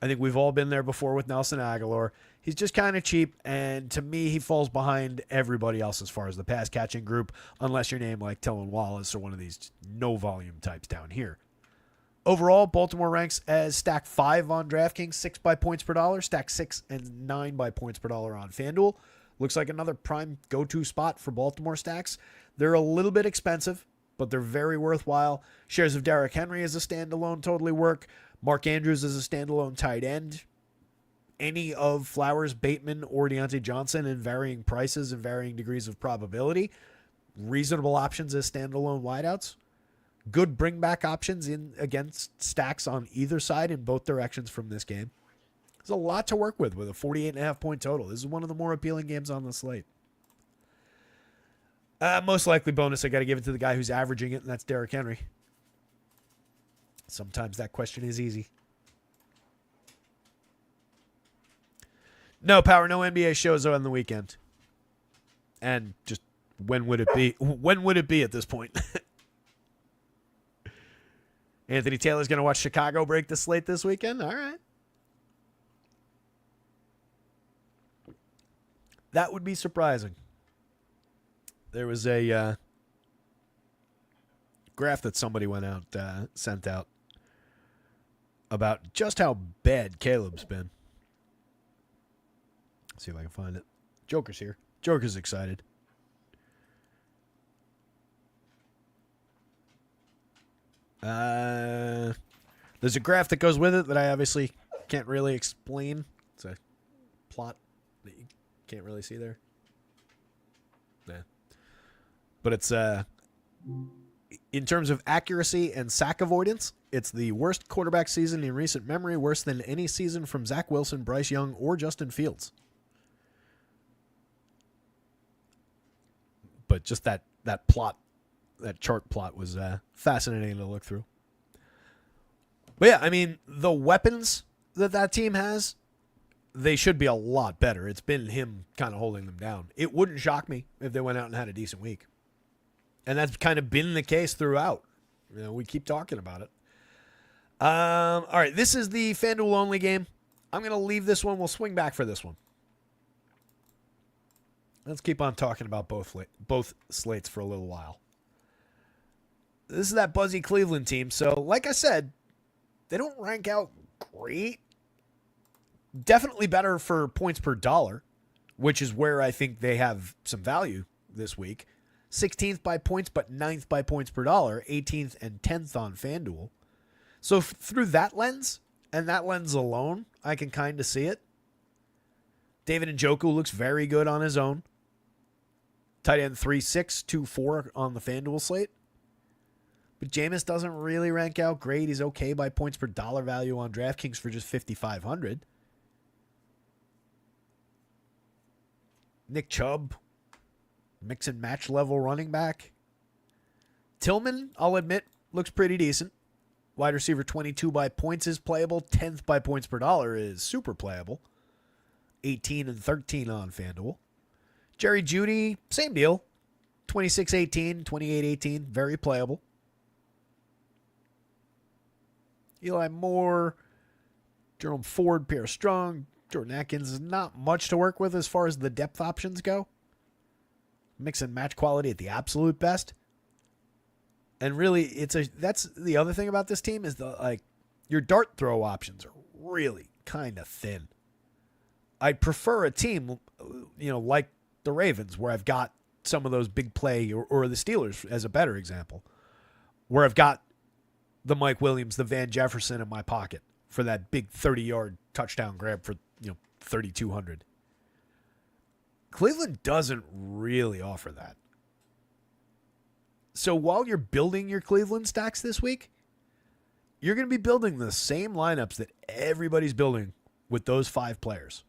I think we've all been there before with Nelson Aguilar. He's just kind of cheap, and to me, he falls behind everybody else as far as the pass catching group, unless you're named like Tillon Wallace or one of these no volume types down here. Overall, Baltimore ranks as stack 5 on DraftKings, 6 by points per dollar, stack 6 and 9 by points per dollar on FanDuel. Looks like another prime go-to spot for Baltimore stacks. They're a little bit expensive, but they're very worthwhile. Shares of Derrick Henry as a standalone totally work. Mark Andrews as a standalone tight end. Any of Flowers, Bateman, or Deontay Johnson in varying prices and varying degrees of probability. Reasonable options as standalone wideouts. Good bring back options in against stacks on either side in both directions from this game. There's a lot to work with a 48.5 point total. This is one of the more appealing games on the slate. Most likely bonus, I got to give it to the guy who's averaging it, and that's Derrick Henry. Sometimes that question is easy. No, Power, no NBA shows on the weekend. And just when would it be? When would it be at this point? Anthony Taylor's going to watch Chicago break the slate this weekend? All right. That would be surprising. There was a graph that somebody sent out about just how bad Caleb's been. Let's see if I can find it. Joker's here. Joker's excited. There's a graph that goes with it that I obviously can't really explain. It's a plot that you can't really see there. Yeah. But it's in terms of accuracy and sack avoidance, it's the worst quarterback season in recent memory, worse than any season from Zach Wilson, Bryce Young, or Justin Fields. But just that plot, that chart plot was fascinating to look through. But yeah, I mean, the weapons that team has, they should be a lot better. It's been him kind of holding them down. It wouldn't shock me if they went out and had a decent week. And that's kind of been the case throughout. We keep talking about it. All right, this is the FanDuel only game. I'm going to leave this one. We'll swing back for this one. Let's keep on talking about both slates for a little while. This is that buzzy Cleveland team. So, like I said, they don't rank out great. Definitely better for points per dollar, which is where I think they have some value this week. 16th by points, but 9th by points per dollar. 18th and 10th on FanDuel. So through that lens, and that lens alone, I can kind of see it. David Njoku looks very good on his own. Tight end 3.6, 2.4 on the FanDuel slate. But Jameis doesn't really rank out great. He's okay by points per dollar value on DraftKings for just 5,500. Nick Chubb, mix and match level running back. Tillman, I'll admit, looks pretty decent. Wide receiver 22 by points is playable. 10th by points per dollar is super playable. 18 and 13 on FanDuel. Jerry Jeudy, same deal. 26-18, 28-18, very playable. Eli Moore, Jerome Ford, Pierre Strong, Jordan Atkins is not much to work with as far as the depth options go. Mix and match quality at the absolute best. And really, that's the other thing about this team is your dart throw options are really kind of thin. I'd prefer a team, like the Ravens, where I've got some of those big play, or the Steelers as a better example, where I've got the Mike Williams, the Van Jefferson in my pocket for that big 30-yard touchdown grab for 3,200. Cleveland doesn't really offer that. So while you're building your Cleveland stacks this week, you're going to be building the same lineups that everybody's building with those 5 players.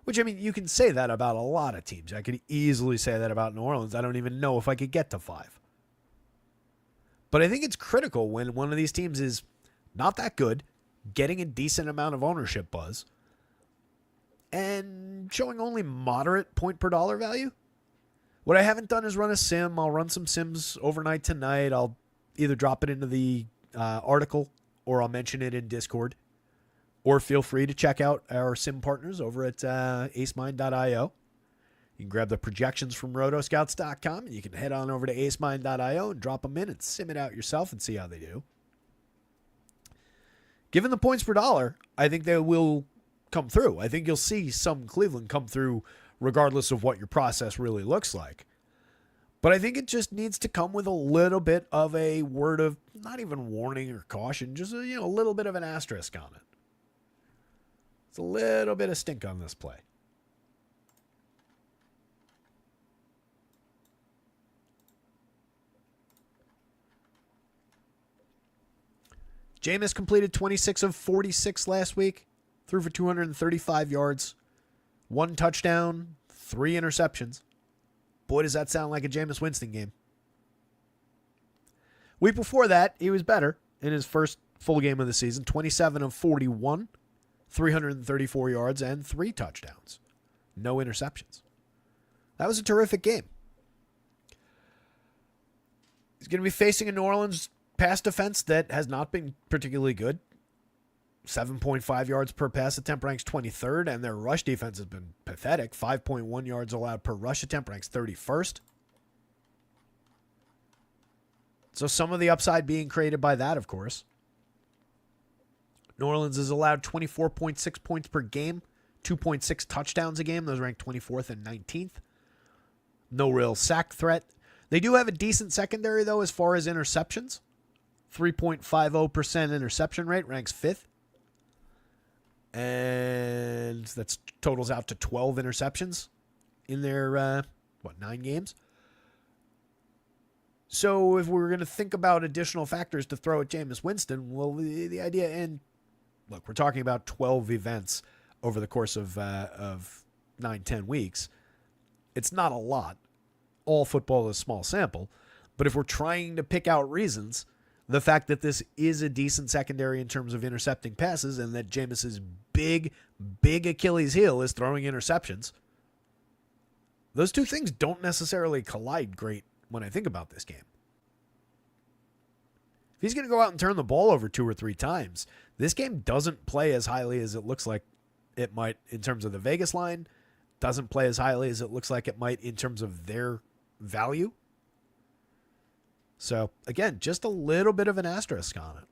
Which, you can say that about a lot of teams. I could easily say that about New Orleans. I don't even know if I could get to 5. But I think it's critical when one of these teams is not that good, getting a decent amount of ownership buzz, and showing only moderate point per dollar value. What I haven't done is run a sim. I'll run some sims overnight tonight. I'll either drop it into the article or I'll mention it in Discord. Or feel free to check out our sim partners over at acemind.io. You can grab the projections from rotoscouts.com, and you can head on over to acemind.io and drop them in and sim it out yourself and see how they do. Given the points per dollar, I think they will come through. I think you'll see some Cleveland come through regardless of what your process really looks like. But I think it just needs to come with a little bit of a word of, not even warning or caution, just a little bit of an asterisk on it. It's a little bit of stink on this play. Jameis completed 26 of 46 last week, threw for 235 yards, 1 touchdown, 3 interceptions. Boy, does that sound like a Jameis Winston game. Week before that, he was better in his first full game of the season, 27 of 41, 334 yards, and 3 touchdowns. No interceptions. That was a terrific game. He's going to be facing a New Orleans pass defense that has not been particularly good. 7.5 yards per pass attempt ranks 23rd, and their rush defense has been pathetic. 5.1 yards allowed per rush attempt ranks 31st. So some of the upside being created by that, of course. New Orleans has allowed 24.6 points per game, 2.6 touchdowns a game. Those rank 24th and 19th. No real sack threat. They do have a decent secondary, though, as far as interceptions. 3.50% interception rate, ranks 5th. And that totals out to 12 interceptions in their, 9 games? So if we were going to think about additional factors to throw at Jameis Winston, well, the idea, and look, we're talking about 12 events over the course of 9-10 weeks. It's not a lot. All football is small sample. But if we're trying to pick out reasons, the fact that this is a decent secondary in terms of intercepting passes and that Jameis's big Achilles heel is throwing interceptions, those two things don't necessarily collide great when I think about this game. If he's going to go out and turn the ball over 2 or 3 times, this game doesn't play as highly as it looks like it might in terms of the Vegas line, doesn't play as highly as it looks like it might in terms of their value. So, again, just a little bit of an asterisk on it.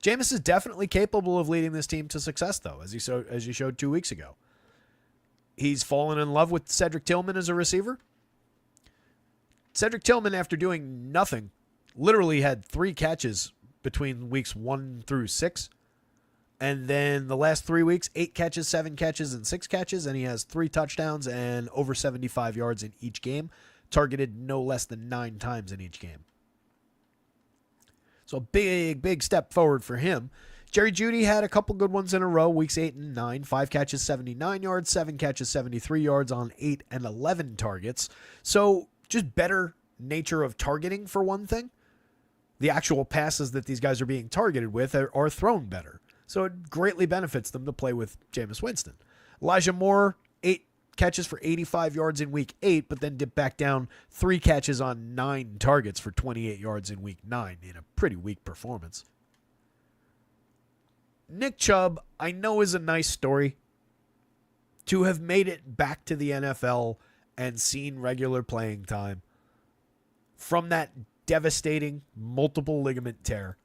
Jameis is definitely capable of leading this team to success, though, as he showed 2 weeks ago. He's fallen in love with Cedric Tillman as a receiver. Cedric Tillman, after doing nothing, literally had 3 catches between weeks 1 through 6 And then the last 3 weeks, 8 catches, 7 catches, and 6 catches. And he has 3 touchdowns and over 75 yards in each game. Targeted no less than 9 times in each game. So a big step forward for him. Jerry Jeudy had a couple good ones in a row, weeks 8 and 9. 5 catches, 79 yards. 7 catches, 73 yards on 8 and 11 targets. So just better nature of targeting for one thing. The actual passes that these guys are being targeted with are thrown better. So it greatly benefits them to play with Jameis Winston. Elijah Moore, 8 catches for 85 yards in week 8, but then dipped back down 3 catches on 9 targets for 28 yards in week 9 in a pretty weak performance. Nick Chubb, I know, is a nice story. To have made it back to the NFL and seen regular playing time from that devastating multiple ligament tear,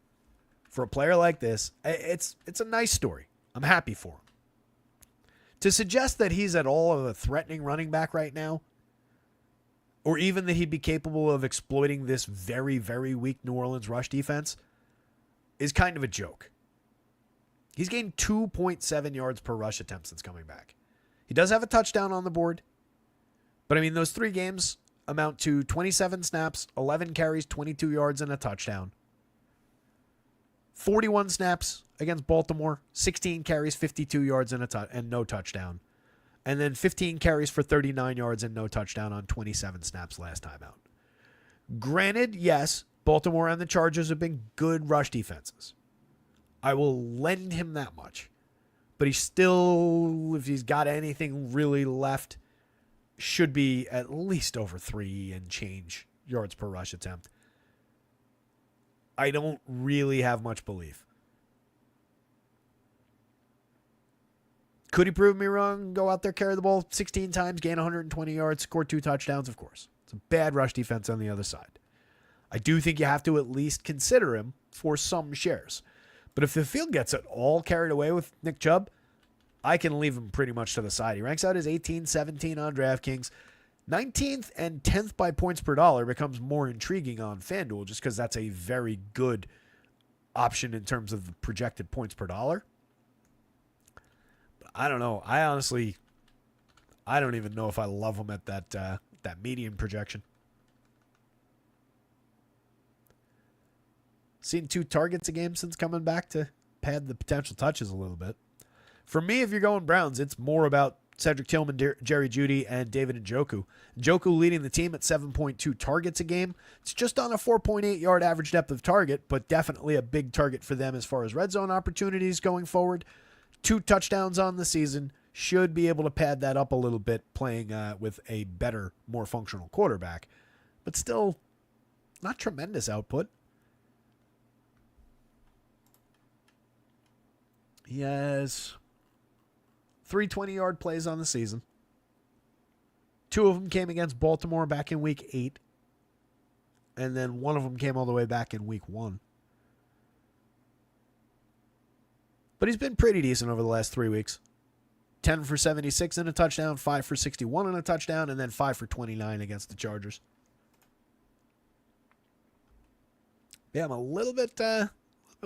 for a player like this, it's a nice story. I'm happy for him. To suggest that he's at all of a threatening running back right now, or even that he'd be capable of exploiting this very, very weak New Orleans rush defense, is kind of a joke. He's gained 2.7 yards per rush attempt since coming back. He does have a touchdown on the board, but I mean, those 3 games amount to 27 snaps, 11 carries, 22 yards, and a touchdown. 41 snaps against Baltimore, 16 carries, 52 yards, and no touchdown. And then 15 carries for 39 yards and no touchdown on 27 snaps last time out. Granted, yes, Baltimore and the Chargers have been good rush defenses. I will lend him that much. But he still, if he's got anything really left, should be at least over 3 and change yards per rush attempt. I don't really have much belief. Could he prove me wrong? Go out there, carry the ball 16 times, gain 120 yards, score 2 touchdowns? Of course. It's a bad rush defense on the other side. I do think you have to at least consider him for some shares. But if the field gets it all carried away with Nick Chubb, I can leave him pretty much to the side. He ranks out as 18-17 on DraftKings. 19th and 10th by points per dollar becomes more intriguing on FanDuel just because that's a very good option in terms of the projected points per dollar. But I don't know. I don't even know if I love him at that median projection. Seen 2 targets a game since coming back to pad the potential touches a little bit. For me, if you're going Browns, it's more about Cedric Tillman, Jerry Jeudy, and David Njoku. Njoku leading the team at 7.2 targets a game. It's just on a 4.8 yard average depth of target, but definitely a big target for them as far as red zone opportunities going forward. 2 touchdowns on the season. Should be able to pad that up a little bit playing with a better, more functional quarterback. But still, not tremendous output. He has 3 20-yard plays on the season. 2 of them came against Baltimore back in week 8. And then 1 of them came all the way back in week 1. But he's been pretty decent over the last 3 weeks. 10 for 76 and a touchdown, 5 for 61 and a touchdown, and then 5 for 29 against the Chargers. Yeah, I'm a little bit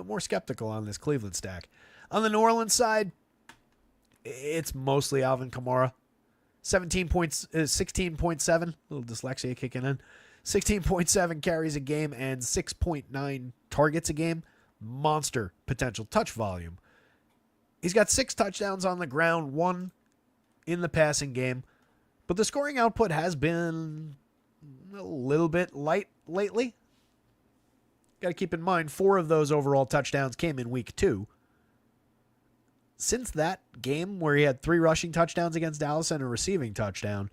more skeptical on this Cleveland stack. On the New Orleans side, it's mostly Alvin Kamara. 16.7, a little dyslexia kicking in. 16.7 carries a game and 6.9 targets a game. Monster potential touch volume. He's got 6 touchdowns on the ground, 1 in the passing game. But the scoring output has been a little bit light lately. Got to keep in mind, 4 of those overall touchdowns came in week 2. Since that game where he had 3 rushing touchdowns against Dallas and a receiving touchdown,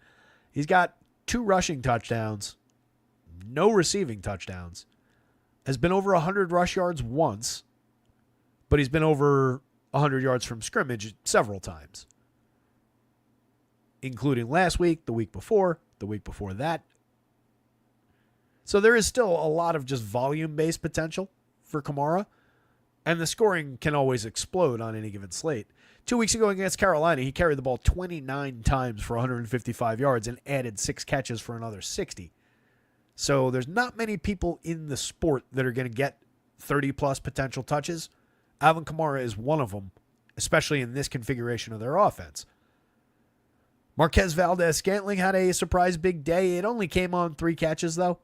he's got 2 rushing touchdowns, no receiving touchdowns, has been over 100 rush yards once, but he's been over 100 yards from scrimmage several times, including last week, the week before that. So there is still a lot of just volume-based potential for Kamara. And the scoring can always explode on any given slate. 2 weeks ago against Carolina, he carried the ball 29 times for 155 yards and added 6 catches for another 60. So there's not many people in the sport that are going to get 30-plus potential touches. Alvin Kamara is one of them especially in this configuration of their offense. Marquez Valdez-Scantling had a surprise big day. It only came on 3 catches, though.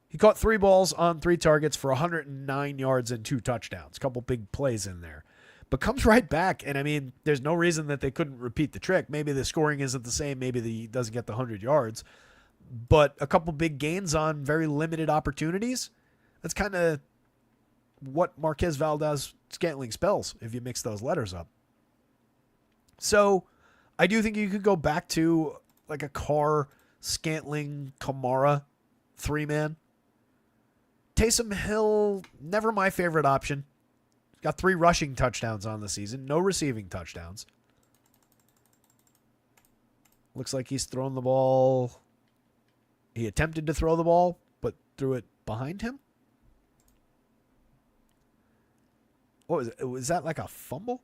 He caught 3 balls on 3 targets for 109 yards and 2 touchdowns. A couple big plays in there. But comes right back, and I mean, there's no reason that they couldn't repeat the trick. Maybe the scoring isn't the same. Maybe he doesn't get the 100 yards. But a couple big gains on very limited opportunities. That's kind of what Marquez Valdez-Scantling spells if you mix those letters up. So I do think you could go back to like a Carr, Scantling, Kamara 3-man. Taysom Hill, never my favorite option. Got 3 rushing touchdowns on the season. No receiving touchdowns. Looks like he's thrown the ball. He attempted to throw the ball, but threw it behind him. What was it? Was that like a fumble?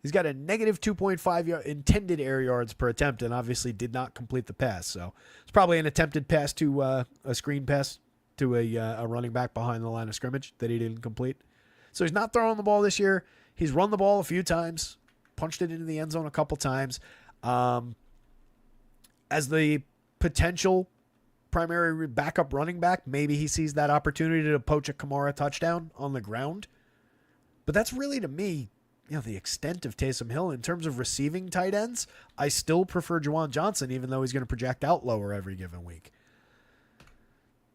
He's got a negative 2.5 intended air yards per attempt and obviously did not complete the pass. So it's probably an attempted pass to a screen pass to a running back behind the line of scrimmage that he didn't complete. So he's not throwing the ball this year. He's run the ball a few times, punched it into the end zone a couple times. As the potential primary backup running back, maybe he sees that opportunity to poach a Kamara touchdown on the ground. But that's really, to me, the extent of Taysom Hill. In terms of receiving tight ends, I still prefer Juwan Johnson, even though he's going to project out lower every given week.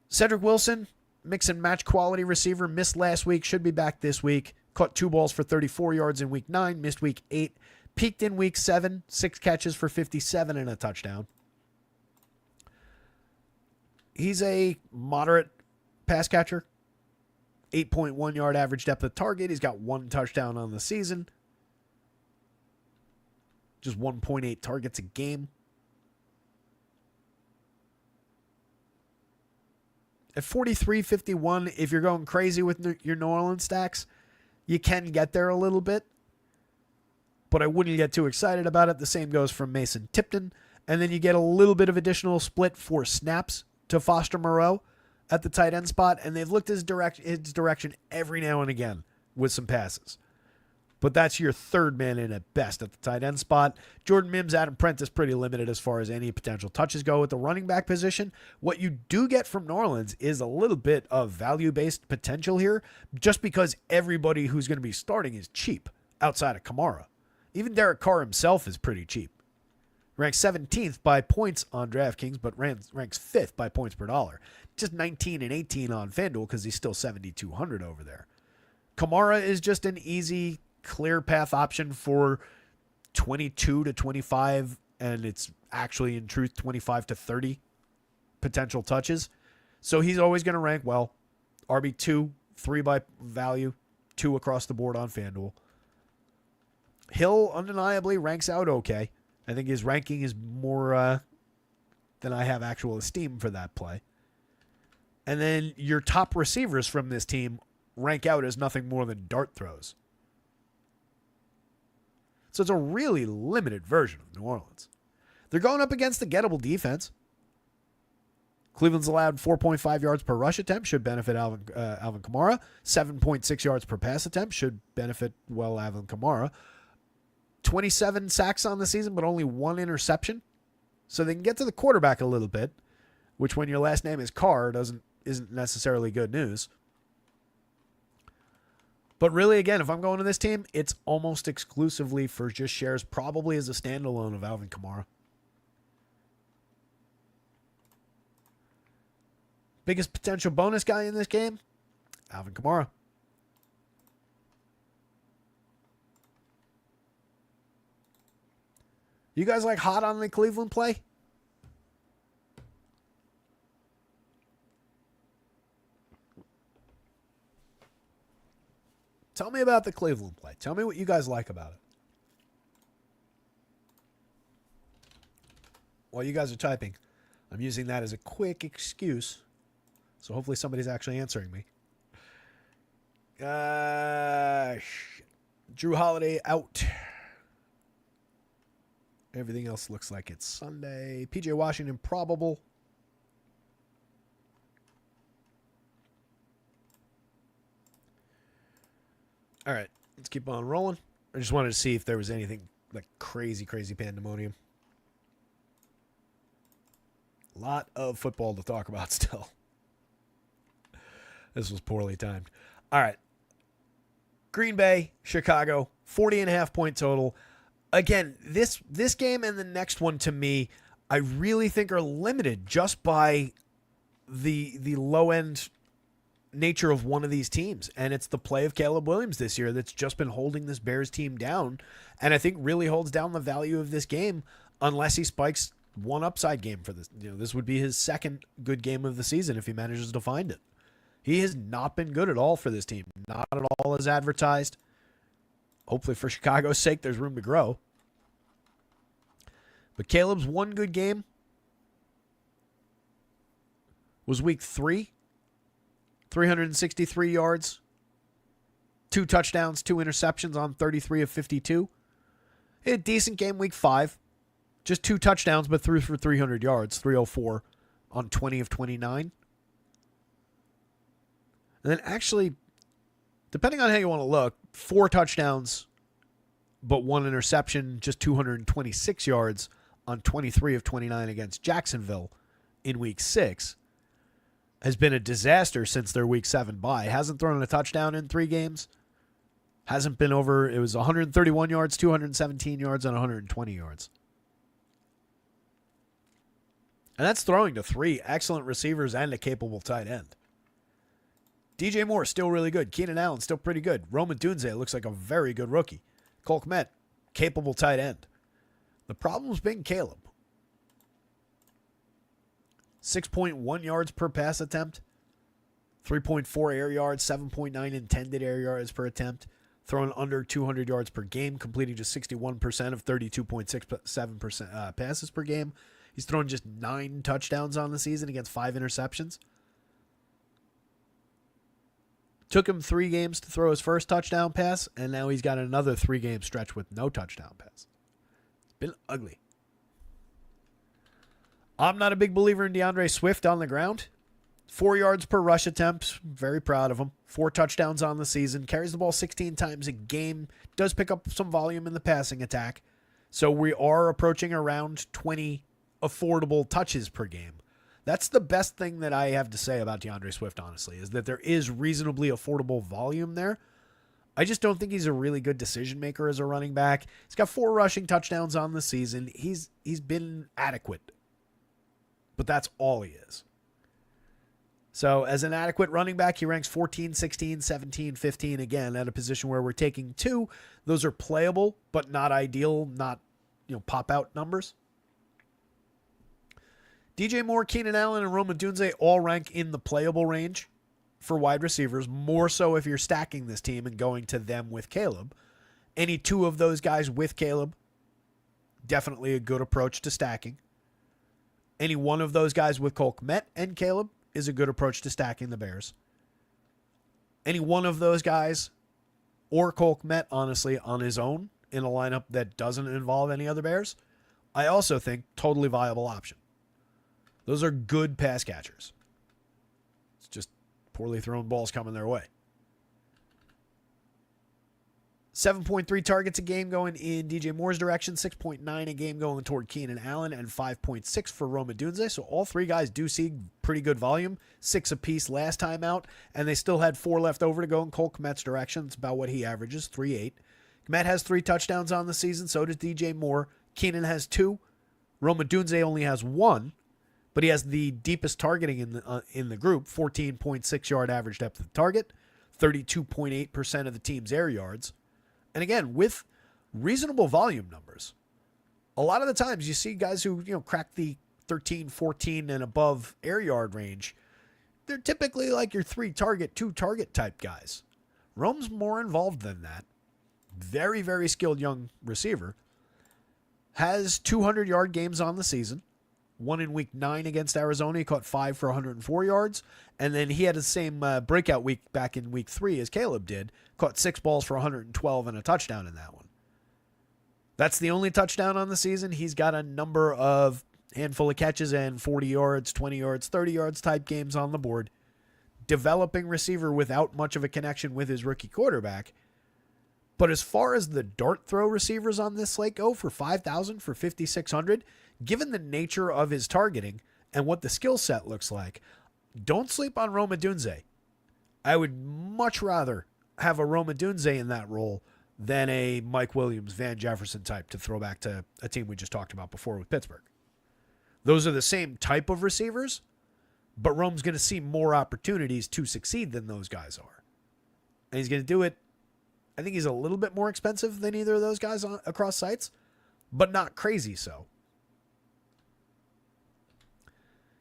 Cedric Wilson, mix and match quality receiver, missed last week, should be back this week. Caught 2 balls for 34 yards in week 9, missed week 8. Peaked in week 7, 6 catches for 57 and a touchdown. He's a moderate pass catcher. 8.1 yard average depth of target. He's got 1 touchdown on the season. Just 1.8 targets a game. At 43.51, if you're going crazy with your New Orleans stacks, you can get there a little bit. But I wouldn't get too excited about it. The same goes for Mason Tipton. And then you get a little bit of additional split for snaps to Foster Moreau at the tight end spot. And they've looked his direction every now and again with some passes. But that's your 3rd man in at best at the tight end spot. Jordan Mims, Adam Prentice, pretty limited as far as any potential touches go at the running back position. What you do get from New Orleans is a little bit of value-based potential here, just because everybody who's going to be starting is cheap outside of Kamara. Even Derek Carr himself is pretty cheap. Ranks 17th by points on DraftKings, but ranks 5th by points per dollar. Just 19 and 18 on FanDuel because he's still 7,200 over there. Kamara is just an easy, clear path option for 22 to 25, and it's actually in truth 25 to 30 potential touches. So he's always going to rank well. RB2, 3 by value, 2 across the board on FanDuel. Hill undeniably ranks out okay. I think his ranking is more than I have actual esteem for that play. And then your top receivers from this team rank out as nothing more than dart throws. So it's a really limited version of New Orleans. They're going up against the gettable defense. Cleveland's allowed 4.5 yards per rush attempt, should benefit Alvin Kamara. 7.6 yards per pass attempt, should benefit, Alvin Kamara. 27 sacks on the season, but only 1 interception. So they can get to the quarterback a little bit, which when your last name is Carr isn't necessarily good news. But really, again, if I'm going to this team, it's almost exclusively for just shares, probably as a standalone of Alvin Kamara. Biggest potential bonus guy in this game? Alvin Kamara. You guys like hot on the Cleveland play? Tell me about the Cleveland play. Tell me what you guys like about it. While you guys are typing, I'm using that as a quick excuse. So hopefully somebody's actually answering me. Drew Holiday out. Everything else looks like it's Sunday. PJ Washington probable. All right. Let's keep on rolling. I just wanted to see if there was anything like crazy pandemonium. A lot of football to talk about still. This was poorly timed. All right. Green Bay, Chicago, 40.5 point total. Again, this game and the next one to me, I really think are limited just by the low end nature of one of these teams. And it's the play of Caleb Williams this year that's just been holding this Bears team down. And I think really holds down the value of this game unless he spikes one upside game for this. This would be his second good game of the season if he manages to find it. He has not been good at all for this team. Not at all as advertised. Hopefully for Chicago's sake, there's room to grow. But Caleb's one good game was week 3. 363 yards. 2 touchdowns, 2 interceptions on 33 of 52. He had a decent game week 5. Just 2 touchdowns, but threw for 300 yards. 304 on 20 of 29. And then actually, depending on how you want to look, 4 touchdowns, but 1 interception, just 226 yards on 23 of 29 against Jacksonville in week 6 has been a disaster since their week 7 bye. Hasn't thrown a touchdown in 3 games. Hasn't been over, it was 131 yards, 217 yards, and 120 yards. And that's throwing to 3 excellent receivers and a capable tight end. DJ Moore, still really good. Keenan Allen, still pretty good. Rome Odunze looks like a very good rookie. Cole Kmet, capable tight end. The problem's been Caleb. 6.1 yards per pass attempt. 3.4 air yards, 7.9 intended air yards per attempt. Throwing under 200 yards per game, completing just 61% of 32.67% passes per game. He's thrown just 9 touchdowns on the season against 5 interceptions. Took him 3 games to throw his first touchdown pass, and now he's got another 3-game stretch with no touchdown pass. It's been ugly. I'm not a big believer in DeAndre Swift on the ground. 4 yards per rush attempt. Very proud of him. 4 touchdowns on the season. Carries the ball 16 times a game. Does pick up some volume in the passing attack. So we are approaching around 20 affordable touches per game. That's the best thing that I have to say about DeAndre Swift, honestly, is that there is reasonably affordable volume there. I just don't think he's a really good decision maker as a running back. He's got 4 rushing touchdowns on the season. He's been adequate, but that's all he is. So as an adequate running back, he ranks 14, 16, 17, 15, again, at a position where we're taking 2. Those are playable, but not ideal, not pop-out numbers. DJ Moore, Keenan Allen, and Rome Odunze all rank in the playable range for wide receivers, more so if you're stacking this team and going to them with Caleb. Any 2 of those guys with Caleb, definitely a good approach to stacking. Any 1 of those guys with Cole Kmet and Caleb is a good approach to stacking the Bears. Any 1 of those guys, or Cole Kmet, honestly, on his own in a lineup that doesn't involve any other Bears, I also think totally viable option. Those are good pass catchers. It's just poorly thrown balls coming their way. 7.3 targets a game going in DJ Moore's direction, 6.9 a game going toward Keenan Allen, and 5.6 for Rome Odunze. So all 3 guys do see pretty good volume, 6 apiece last time out, and they still had 4 left over to go in Cole Kmet's direction. It's about what he averages, 3.8. Kmet has 3 touchdowns on the season, so does DJ Moore. Keenan has 2. Rome Odunze only has 1. But he has the deepest targeting in the group, 14.6 yard average depth of target, 32.8% of the team's air yards. And again, with reasonable volume numbers. A lot of the times you see guys who, crack the 13, 14 and above air yard range. They're typically like your 3 target, 2 target type guys. Rome's more involved than that. Very, very skilled young receiver. Has 200-yard games on the season. 1 in week 9 against Arizona. He caught 5 for 104 yards. And then he had the same breakout week back in week 3 as Caleb did. Caught 6 balls for 112 and a touchdown in that one. That's the only touchdown on the season. He's got a number of handful of catches and 40 yards, 20 yards, 30 yards type games on the board. Developing receiver without much of a connection with his rookie quarterback. But as far as the dart throw receivers on this slate go for 5,000, for 5,600, given the nature of his targeting and what the skill set looks like, don't sleep on Rome Odunze. I would much rather have a Rome Odunze in that role than a Mike Williams, Van Jefferson type to throw back to a team we just talked about before with Pittsburgh. Those are the same type of receivers, but Rome's going to see more opportunities to succeed than those guys are. And he's going to do it. I think he's a little bit more expensive than either of those guys across sites, but not crazy so.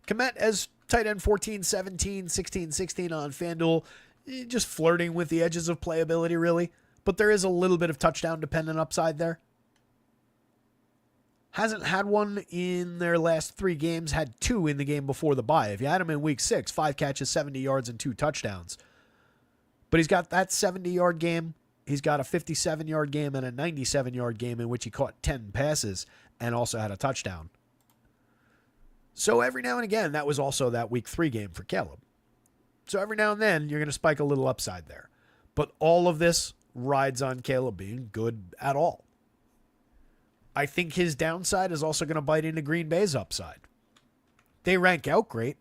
Kmet as tight end 14, 17, 16, 16 on FanDuel. Just flirting with the edges of playability, really. But there is a little bit of touchdown-dependent upside there. Hasn't had one in their last 3 games. Had 2 in the game before the bye. If you had him in week 6, 5 catches, 70 yards, and 2 touchdowns. But he's got that 70-yard game. He's got a 57-yard game and a 97-yard game in which he caught 10 passes and also had a touchdown. So every now and again, that was also that week 3 game for Caleb. So every now and then, you're going to spike a little upside there. But all of this rides on Caleb being good at all. I think his downside is also going to bite into Green Bay's upside. They rank out great.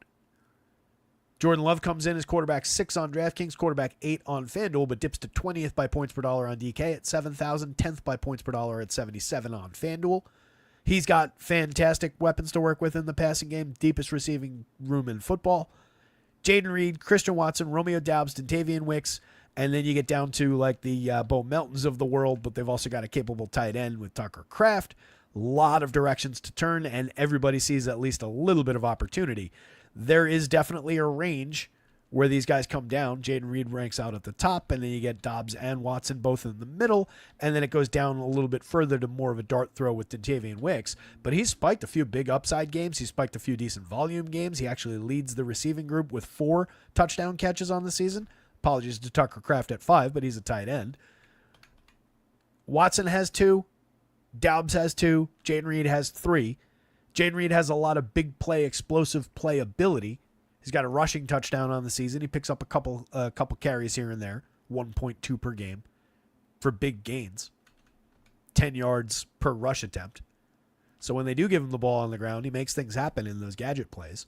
Jordan Love comes in as quarterback 6 on DraftKings, quarterback 8 on FanDuel, but dips to 20th by points per dollar on DK at 7,000, 10th by points per dollar at 77 on FanDuel. He's got fantastic weapons to work with in the passing game, deepest receiving room in football. Jaden Reed, Christian Watson, Romeo Doubs, Dontavian Wicks, and then you get down to like the Bo Meltons of the world, but they've also got a capable tight end with Tucker Kraft. A lot of directions to turn, and everybody sees at least a little bit of opportunity. There is definitely a range where these guys come down. Jaden Reed ranks out at the top, and then you get Dobbs and Watson both in the middle, and then it goes down a little bit further to more of a dart throw with Dontavian Wicks. But he's spiked a few big upside games. He's spiked a few decent volume games. He actually leads the receiving group with 4 touchdown catches on the season. Apologies to Tucker Kraft at 5, but he's a tight end. Watson has 2. Dobbs has 2. Jaden Reed has 3. Jaden Reed has a lot of big play, explosive play ability. He's got a rushing touchdown on the season. He picks up a couple carries here and there, 1.2 per game for big gains, 10 yards per rush attempt. So when they do give him the ball on the ground, he makes things happen in those gadget plays.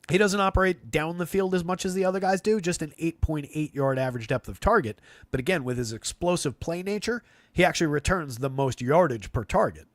He doesn't operate down the field as much as the other guys do, just an 8.8 yard average depth of target. But again, with his explosive play nature, he actually returns the most yardage per target.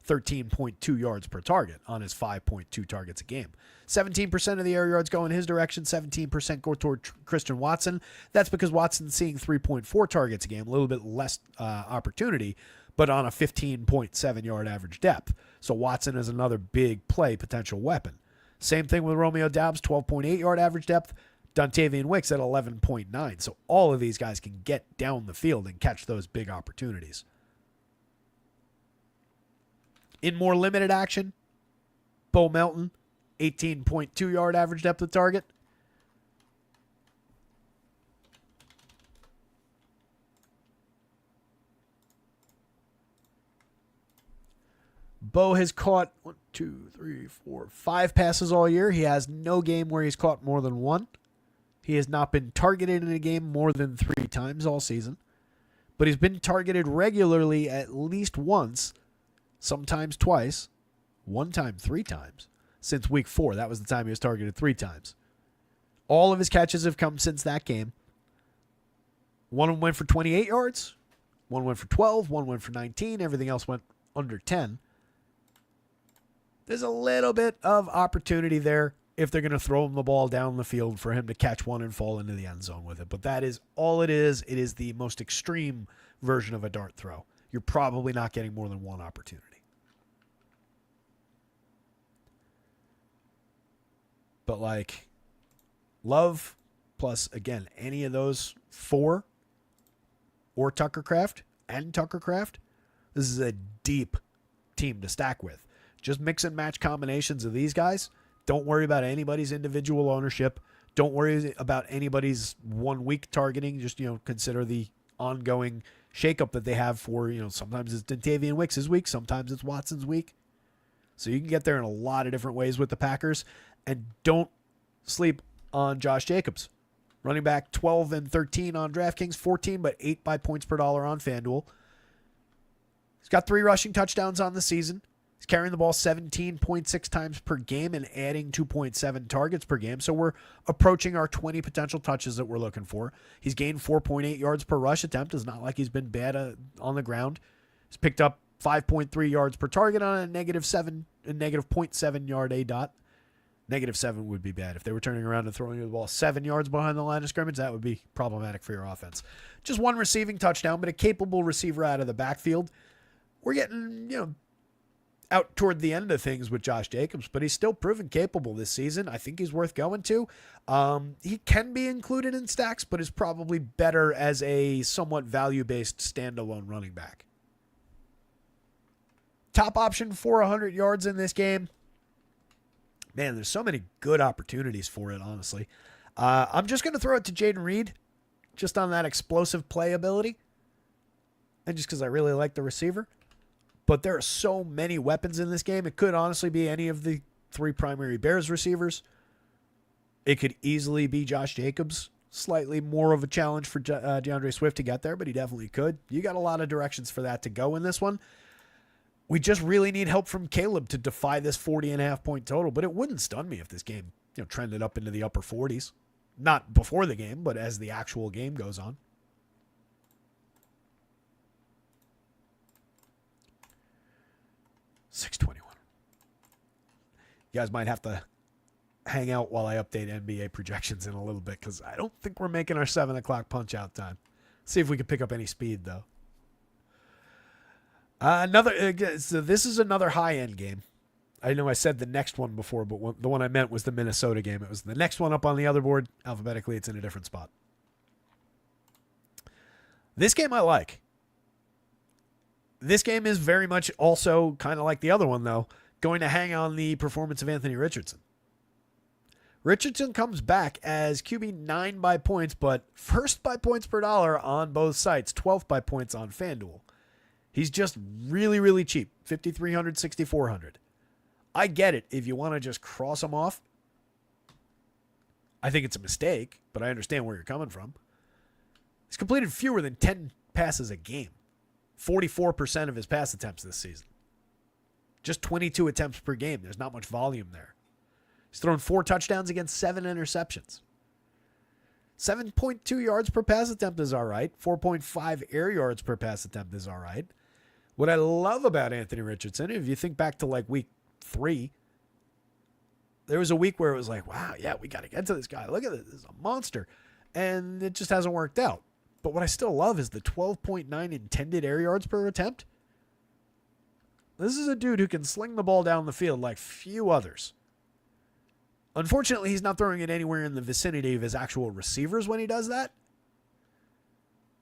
13.2 yards per target on his 5.2 targets a game. 17% of the air yards go in his direction, 17% go toward Christian Watson. That's because Watson's seeing 3.4 targets a game, a little bit less opportunity, but on a 15.7 yard average depth. So Watson is another big play potential weapon. Same thing with Romeo Doubs, 12.8 yard average depth. Dontavian Wicks at 11.9. So all of these guys can get down the field and catch those big opportunities. In more limited action, Bo Melton, 18.2 yard average depth of target. Bo has caught 5 passes all year. He has no game where he's caught more than 1. He has not been targeted in a game more than 3 times all season. But he's been targeted regularly at least once, sometimes twice, one time 3 times, since week 4. That was the time he was targeted 3 times. All of his catches have come since that game. One of them went for 28 yards. One went for 12. One went for 19. Everything else went under 10. There's a little bit of opportunity there if they're going to throw him the ball down the field for him to catch one and fall into the end zone with it. But that is all it is. It is the most extreme version of a dart throw. You're probably not getting more than 1 opportunity. But like Love plus, again, any of those 4 or Tucker Kraft and Tucker Kraft, this is a deep team to stack with. Just mix and match combinations of these guys. Don't worry about anybody's individual ownership. Don't worry about anybody's 1 week targeting. Just, consider the ongoing shakeup that they have for, sometimes it's Dontavian Wicks' week, sometimes it's Watson's week. So you can get there in a lot of different ways with the Packers. And don't sleep on Josh Jacobs. Running back 12 and 13 on DraftKings, 14 but 8 by points per dollar on FanDuel. He's got 3 rushing touchdowns on the season. He's carrying the ball 17.6 times per game and adding 2.7 targets per game. So we're approaching our 20 potential touches that we're looking for. He's gained 4.8 yards per rush attempt. It's not like he's been bad on the ground. He's picked up 5.3 yards per target on a negative 0.7 yard ADOT. Negative 7 would be bad. If they were turning around and throwing you the ball 7 yards behind the line of scrimmage, that would be problematic for your offense. Just 1 receiving touchdown, but a capable receiver out of the backfield. We're getting, out toward the end of things with Josh Jacobs, but he's still proven capable this season. I think he's worth going to. He can be included in stacks, but is probably better as a somewhat value-based standalone running back. Top option for 100 yards in this game. Man, there's so many good opportunities for it, honestly. I'm just going to throw it to Jaden Reed, just on that explosive playability, and just because I really like the receiver. But there are so many weapons in this game. It could honestly be any of the 3 primary Bears receivers. It could easily be Josh Jacobs. Slightly more of a challenge for DeAndre Swift to get there, but he definitely could. You got a lot of directions for that to go in this one. We just really need help from Caleb to defy this 40.5 point total, but it wouldn't stun me if this game trended up into the upper 40s. Not before the game, but as the actual game goes on. $6.21. You guys might have to hang out while I update NBA projections in a little bit because I don't think we're making our 7 o'clock punch out time. See if we can pick up any speed, though. So this is another high-end game. I know I said the next one before, but the one I meant was the Minnesota game. It was the next one up on the other board. Alphabetically, it's in a different spot. This game I like. This game is very much also kind of like the other one, though, going to hang on the performance of Anthony Richardson. Richardson comes back as QB 9 by points, but first by points per dollar on both sites, 12th by points on FanDuel. He's just really, really cheap, $5,300, $6,400. I get it if you want to just cross him off. I think it's a mistake, but I understand where you're coming from. He's completed fewer than 10 passes a game. 44% of his pass attempts this season. Just 22 attempts per game. There's not much volume there. He's thrown 4 touchdowns against 7 interceptions. 7.2 yards per pass attempt is all right. 4.5 air yards per pass attempt is all right. What I love about Anthony Richardson, if you think back to like week 3, there was a week where it was like, wow, yeah, we got to get to this guy. Look at this. This is a monster. And it just hasn't worked out. But what I still love is the 12.9 intended air yards per attempt. This is a dude who can sling the ball down the field like few others. Unfortunately, he's not throwing it anywhere in the vicinity of his actual receivers when he does that.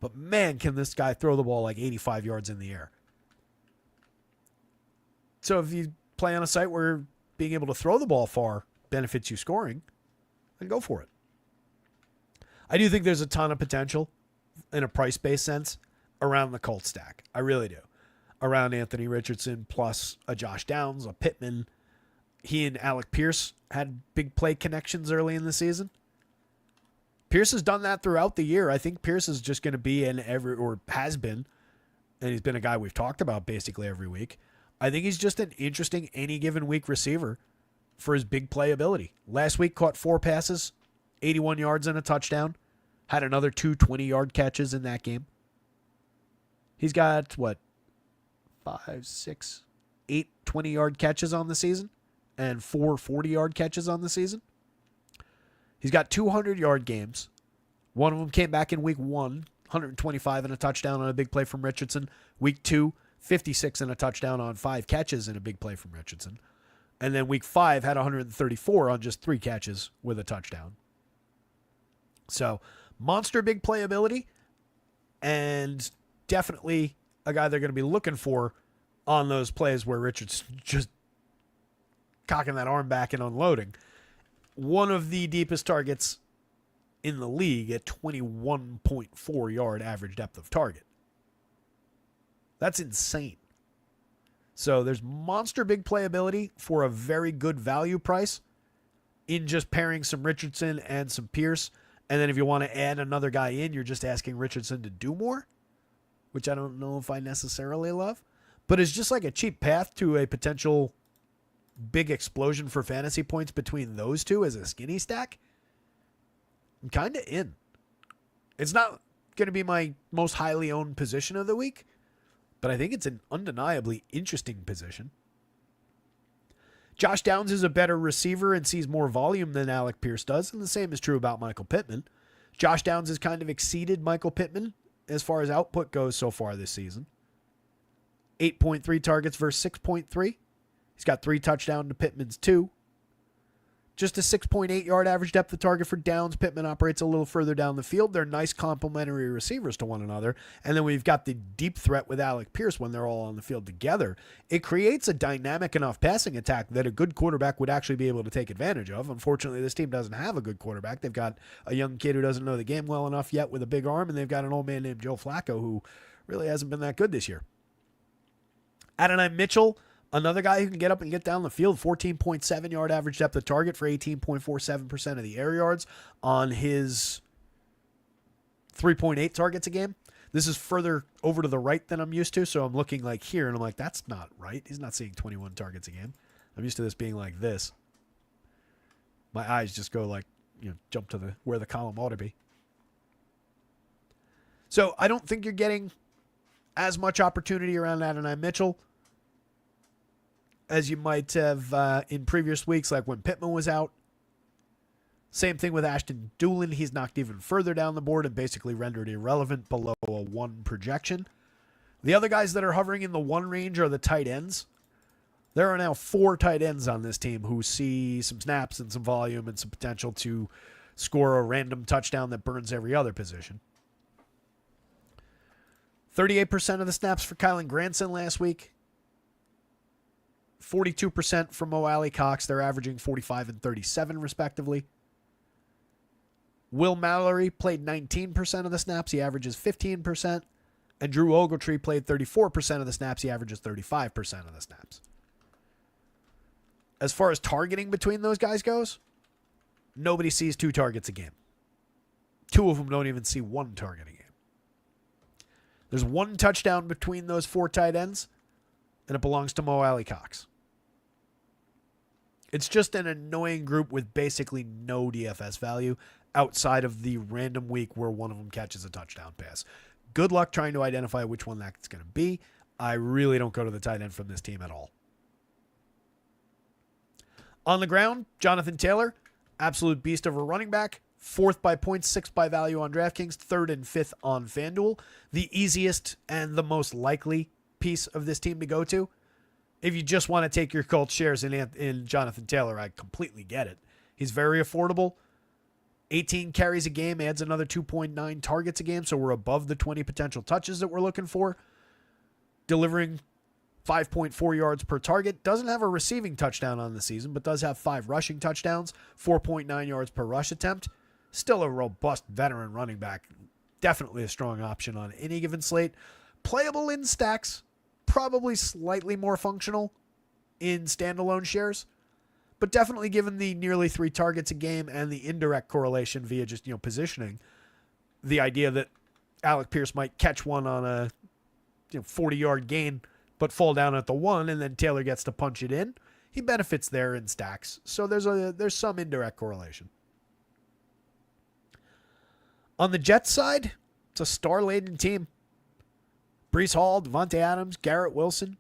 But man, can this guy throw the ball like 85 yards in the air. So if you play on a site where being able to throw the ball far benefits you scoring, then go for it. I do think there's a ton of potential in a price-based sense around the Colts stack. I really do. Around Anthony Richardson plus a Josh Downs, a Pittman. He and Alec Pierce had big play connections early in the season. Pierce has done that throughout the year. I think Pierce is just going to be has been, and he's been a guy we've talked about basically every week. I think he's just an interesting any given week receiver for his big playability. Last week caught 4 passes, 81 yards and a touchdown. Had another 2 20-yard catches in that game. He's got, 5, 6, 8 20-yard catches on the season and 4 40-yard catches on the season. He's got 200-yard games. One of them came back in week 1, 125 and a touchdown on a big play from Richardson. Week 2, 56 and a touchdown on 5 catches and a big play from Richardson. And then week 5 had 134 on just 3 catches with a touchdown. So, monster big playability, and definitely a guy they're going to be looking for on those plays where Richard's just cocking that arm back and unloading. One of the deepest targets in the league at 21.4 yard average depth of target. That's insane. So there's monster big playability for a very good value price in just pairing some Richardson and some Pierce And then if you want to add another guy in, you're just asking Richardson to do more, which I don't know if I necessarily love. But it's just like a cheap path to a potential big explosion for fantasy points between those two as a skinny stack. I'm kind of in. It's not going to be my most highly owned position of the week, but I think it's an undeniably interesting position. Josh Downs is a better receiver and sees more volume than Alec Pierce does, and the same is true about Michael Pittman. Josh Downs has kind of exceeded Michael Pittman as far as output goes so far this season. 8.3 targets versus 6.3. He's got 3 touchdowns to Pittman's 2. Just a 6.8 yard average depth of target for Downs. Pittman operates a little further down the field. They're nice complementary receivers to one another. And then we've got the deep threat with Alec Pierce when they're all on the field together. It creates a dynamic enough passing attack that a good quarterback would actually be able to take advantage of. Unfortunately, this team doesn't have a good quarterback. They've got a young kid who doesn't know the game well enough yet with a big arm, and they've got an old man named Joe Flacco who really hasn't been that good this year. Adonai Mitchell, another guy who can get up and get down the field, 14.7 yard average depth of target for 18.47% of the air yards on his 3.8 targets a game. This is further over to the right than I'm used to, so I'm looking like here, and I'm like, that's not right. He's not seeing 21 targets a game. I'm used to this being like this. My eyes just go like, jump to where the column ought to be. So I don't think you're getting as much opportunity around Adonai Mitchell as you might have in previous weeks, like when Pittman was out. Same thing with Ashton Doolin. He's knocked even further down the board and basically rendered irrelevant below a 1 projection. The other guys that are hovering in the 1 range are the tight ends. There are now 4 tight ends on this team who see some snaps and some volume and some potential to score a random touchdown that burns every other position. 38% of the snaps for Kylan Granson last week. 42% from Mo Alley Cox. They're averaging 45 and 37 respectively. Will Mallory played 19% of the snaps. He averages 15%. And Drew Ogletree played 34% of the snaps. He averages 35% of the snaps. As far as targeting between those guys goes, nobody sees 2 targets a game. 2 of them don't even see 1 target a game. There's 1 touchdown between those 4 tight ends, and it belongs to Mo Alley Cox. It's just an annoying group with basically no DFS value outside of the random week where one of them catches a touchdown pass. Good luck trying to identify which one that's going to be. I really don't go to the tight end from this team at all. On the ground, Jonathan Taylor, absolute beast of a running back. 4th by points, 6th by value on DraftKings, 3rd and 5th on FanDuel. The easiest and the most likely piece of this team to go to. If you just want to take your Colts shares in Jonathan Taylor, I completely get it. He's very affordable. 18 carries a game, adds another 2.9 targets a game, so we're above the 20 potential touches that we're looking for. Delivering 5.4 yards per target. Doesn't have a receiving touchdown on the season, but does have 5 rushing touchdowns, 4.9 yards per rush attempt. Still a robust veteran running back. Definitely a strong option on any given slate. Playable in stacks. Probably slightly more functional in standalone shares. But definitely given the nearly 3 targets a game and the indirect correlation via just, positioning, the idea that Alec Pierce might catch one on a 40-yard gain but fall down at the 1 and then Taylor gets to punch it in, he benefits there in stacks. So there's some indirect correlation. On the Jets side, it's a star-laden team. Breece Hall, Devontae Adams, Garrett Wilson,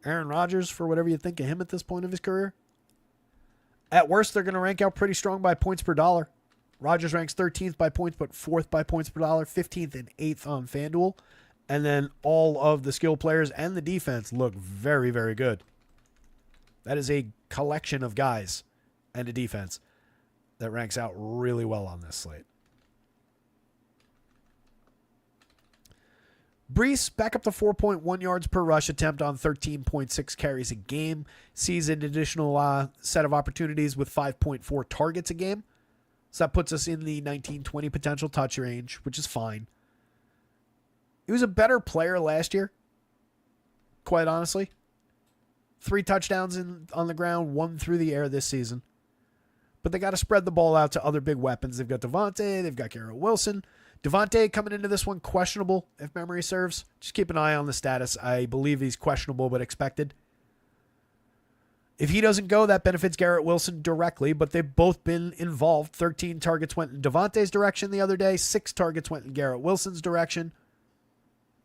Aaron Rodgers, for whatever you think of him at this point of his career. At worst, they're going to rank out pretty strong by points per dollar. Rodgers ranks 13th by points, but 4th by points per dollar, 15th and 8th on FanDuel. And then all of the skill players and the defense look very, very good. That is a collection of guys and a defense that ranks out really well on this slate. Breece back up to 4.1 yards per rush attempt on 13.6 carries a game. Sees an additional set of opportunities with 5.4 targets a game. So that puts us in the 19-20 potential touch range, which is fine. He was a better player last year, quite honestly. 3 touchdowns on the ground, 1 through the air this season. But they got to spread the ball out to other big weapons. They've got Devontae. They've got Garrett Wilson. Devontae coming into this one questionable, if memory serves. Just keep an eye on the status. I believe he's questionable but expected. If he doesn't go, that benefits Garrett Wilson directly, but they've both been involved. 13 targets went in Devontae's direction the other day. 6 targets went in Garrett Wilson's direction.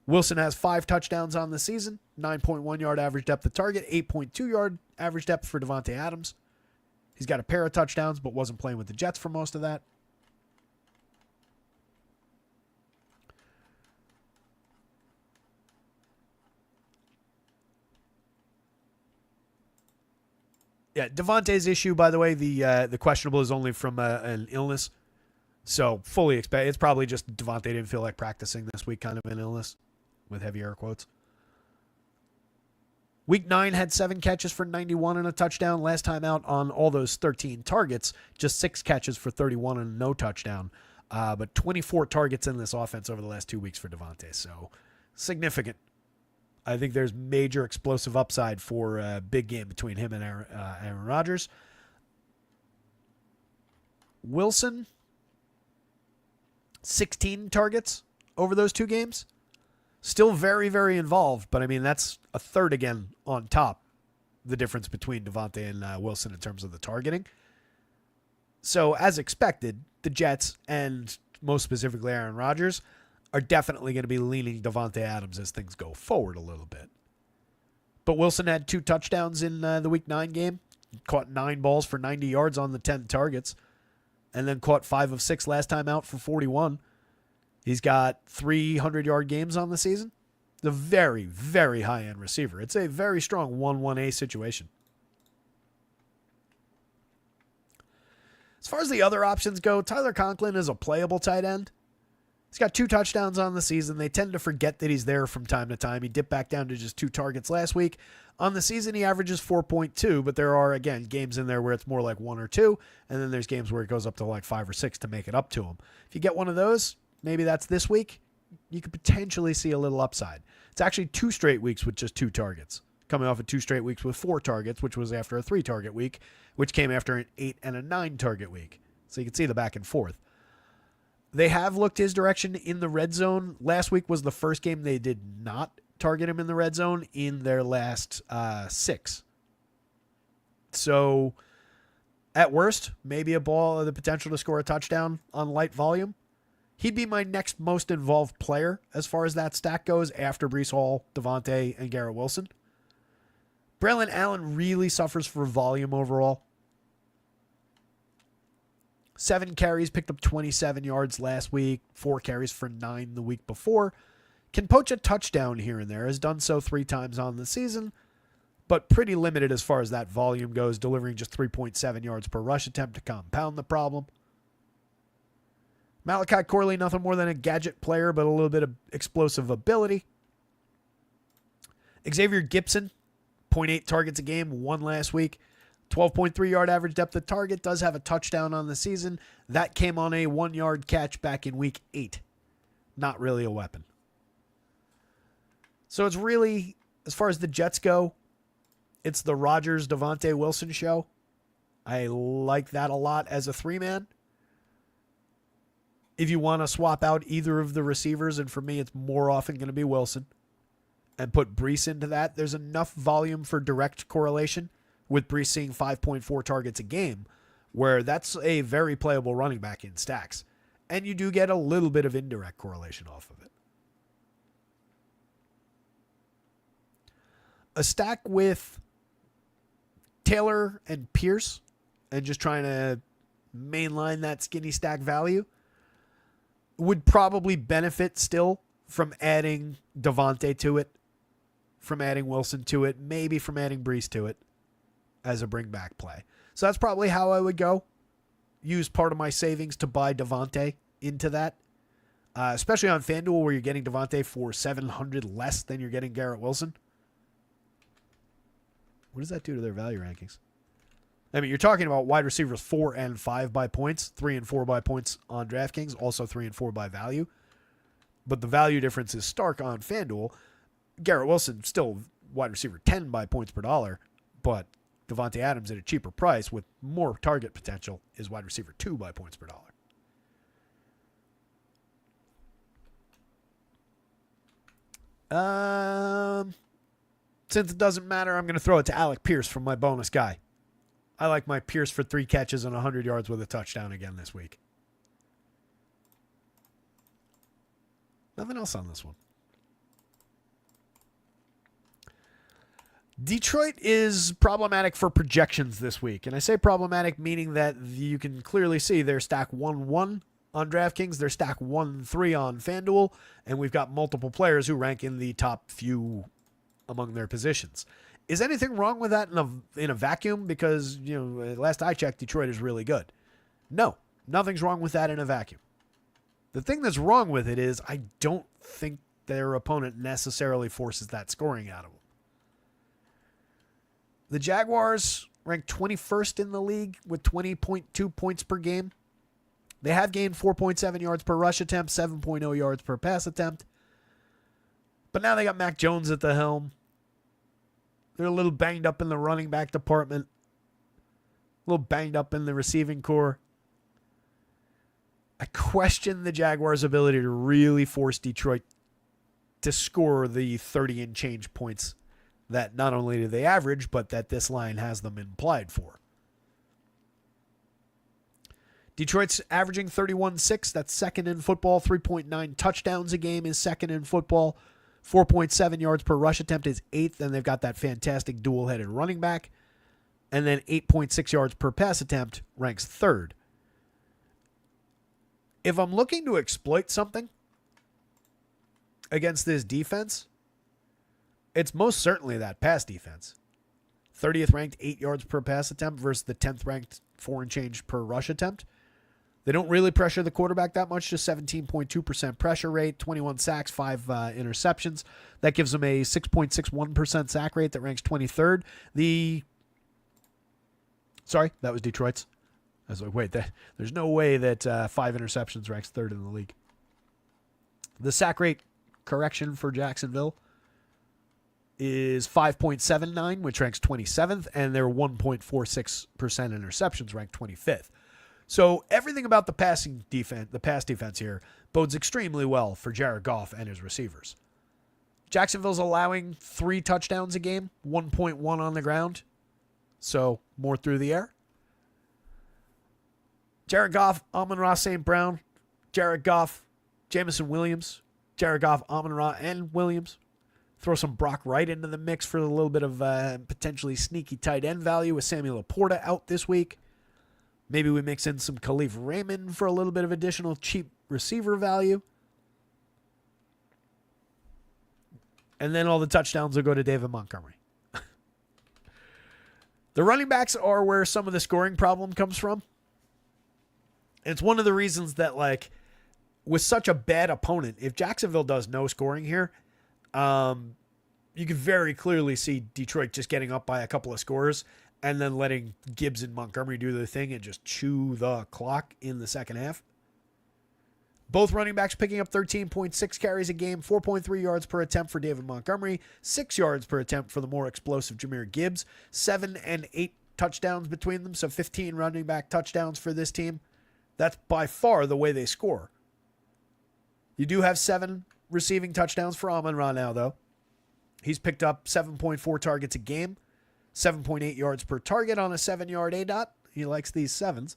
Wilson has 5 touchdowns on the season, 9.1 yard average depth of target, 8.2 yard average depth for Devontae Adams. He's got a pair of touchdowns, but wasn't playing with the Jets for most of that. Yeah, Devontae's issue, by the way, the questionable is only from an illness. So fully expect it's probably just Devontae didn't feel like practicing this week, kind of an illness, with heavy air quotes. Week 9 had 7 catches for 91 and a touchdown. Last time out on all those 13 targets, just 6 catches for 31 and no touchdown. But 24 targets in this offense over the last 2 weeks for Devontae. So significant. I think there's major explosive upside for a big game between him and Aaron Rodgers. Wilson, 16 targets over those 2 games. Still very, very involved, but I mean, that's a third again on top, the difference between Devontae and Wilson in terms of the targeting. So, as expected, the Jets, and most specifically Aaron Rodgers, are definitely going to be leaning Devontae Adams as things go forward a little bit. But Wilson had 2 touchdowns in the Week 9 game, caught 9 balls for 90 yards on the 10 targets, and then caught 5 of 6 last time out for 41. He's got 300-yard games on the season. The very, very high-end receiver. It's a very strong 1-1A situation. As far as the other options go, Tyler Conklin is a playable tight end. He's got 2 touchdowns on the season. They tend to forget that he's there from time to time. He dipped back down to just 2 targets last week. On the season, he averages 4.2, but there are, again, games in there where it's more like 1 or 2, and then there's games where it goes up to like 5 or 6 to make it up to him. If you get one of those, maybe that's this week, you could potentially see a little upside. It's actually 2 straight weeks with just 2 targets, coming off of 2 straight weeks with 4 targets, which was after a 3-target week, which came after an 8 and a 9-target week. So you can see the back and forth. They have looked his direction in the red zone. Last week was the first game they did not target him in the red zone in their last 6. So at worst, maybe a ball, the potential to score a touchdown on light volume. He'd be my next most involved player as far as that stack goes after Breece Hall, Devontae, and Garrett Wilson. Braylon Allen really suffers for volume overall. 7 carries, picked up 27 yards last week, 4 carries for 9 the week before. Can poach a touchdown here and there, has done so 3 times on the season, but pretty limited as far as that volume goes, delivering just 3.7 yards per rush attempt to compound the problem. Malachi Corley, nothing more than a gadget player, but a little bit of explosive ability. Xavier Gipson, 0.8 targets a game, 1 last week. 12.3 yard average depth of target, does have a touchdown on the season. That came on a 1-yard catch back in week 8. Not really a weapon. So it's really, as far as the Jets go, it's the Rodgers, Devontae Wilson show. I like that a lot as a 3-man. If you want to swap out either of the receivers, and for me it's more often going to be Wilson, and put Breece into that, there's enough volume for direct correlation with Breece seeing 5.4 targets a game, where that's a very playable running back in stacks. And you do get a little bit of indirect correlation off of it. A stack with Taylor and Pierce, and just trying to mainline that skinny stack value, would probably benefit still from adding Devontae to it, from adding Wilson to it, maybe from adding Breece to it as a bring back play. So that's probably how I would go. Use part of my savings to buy Devontae into that. Especially on FanDuel where you're getting Devontae for $700 less than you're getting Garrett Wilson. What does that do to their value rankings? I mean, you're talking about wide receivers 4 and 5 by points, 3 and 4 by points on DraftKings, also 3 and 4 by value. But the value difference is stark on FanDuel. Garrett Wilson still wide receiver 10 by points per dollar, but Devontae Adams at a cheaper price with more target potential is wide receiver 2 by points per dollar. Since it doesn't matter, I'm going to throw it to Alec Pierce from my bonus guy. I like my Pierce for 3 catches and 100 yards with a touchdown again this week. Nothing else on this one. Detroit is problematic for projections this week. And I say problematic meaning that you can clearly see they're stack 1-1 on DraftKings. They're stack 1-3 on FanDuel. And we've got multiple players who rank in the top few among their positions. Is anything wrong with that in a vacuum? Because, last I checked, Detroit is really good. No, nothing's wrong with that in a vacuum. The thing that's wrong with it is I don't think their opponent necessarily forces that scoring out of them. The Jaguars ranked 21st in the league with 20.2 points per game. They have gained 4.7 yards per rush attempt, 7.0 yards per pass attempt. But now they got Mac Jones at the helm. They're a little banged up in the running back department. A little banged up in the receiving core. I question the Jaguars' ability to really force Detroit to score the 30 and change points that not only do they average, but that this line has them implied for. Detroit's averaging 31.6. That's second in football. 3.9 touchdowns a game is second in football. 4.7 yards per rush attempt is eighth. And they've got that fantastic dual-headed running back. And then 8.6 yards per pass attempt ranks third. If I'm looking to exploit something against this defense, it's most certainly that pass defense. 30th ranked 8 yards per pass attempt versus the 10th ranked 4 and change per rush attempt. They don't really pressure the quarterback that much, just 17.2% pressure rate, 21 sacks, 5 interceptions. That gives them a 6.61% sack rate that ranks 23rd. Sorry, that was Detroit's. I was like, wait, there's no way that 5 interceptions ranks third in the league. The sack rate correction for Jacksonville is 5.79, which ranks 27th, and their 1.46% interceptions rank 25th. So everything about the pass defense here bodes extremely well for Jared Goff and his receivers. Jacksonville's allowing 3 touchdowns a game, 1.1 on the ground, so more through the air. Jared Goff, Amon-Ra St. Brown, Jared Goff, Jameson Williams, Jared Goff, Amon-Ra, and Williams. Throw some Brock Wright into the mix for a little bit of potentially sneaky tight end value with Samuel Laporta out this week. Maybe we mix in some Khalif Raymond for a little bit of additional cheap receiver value. And then all the touchdowns will go to David Montgomery. The running backs are where some of the scoring problem comes from. And it's one of the reasons that, with such a bad opponent, if Jacksonville does no scoring here, you can very clearly see Detroit just getting up by a couple of scores and then letting Gibbs and Montgomery do their thing and just chew the clock in the second half. Both running backs picking up 13.6 carries a game, 4.3 yards per attempt for David Montgomery, 6 yards per attempt for the more explosive Jahmyr Gibbs, 7 and 8 touchdowns between them, so 15 running back touchdowns for this team. That's by far the way they score. You do have 7 receiving touchdowns for Amon-Ra now, though. He's picked up 7.4 targets a game, 7.8 yards per target on a 7-yard ADOT. He likes these 7s.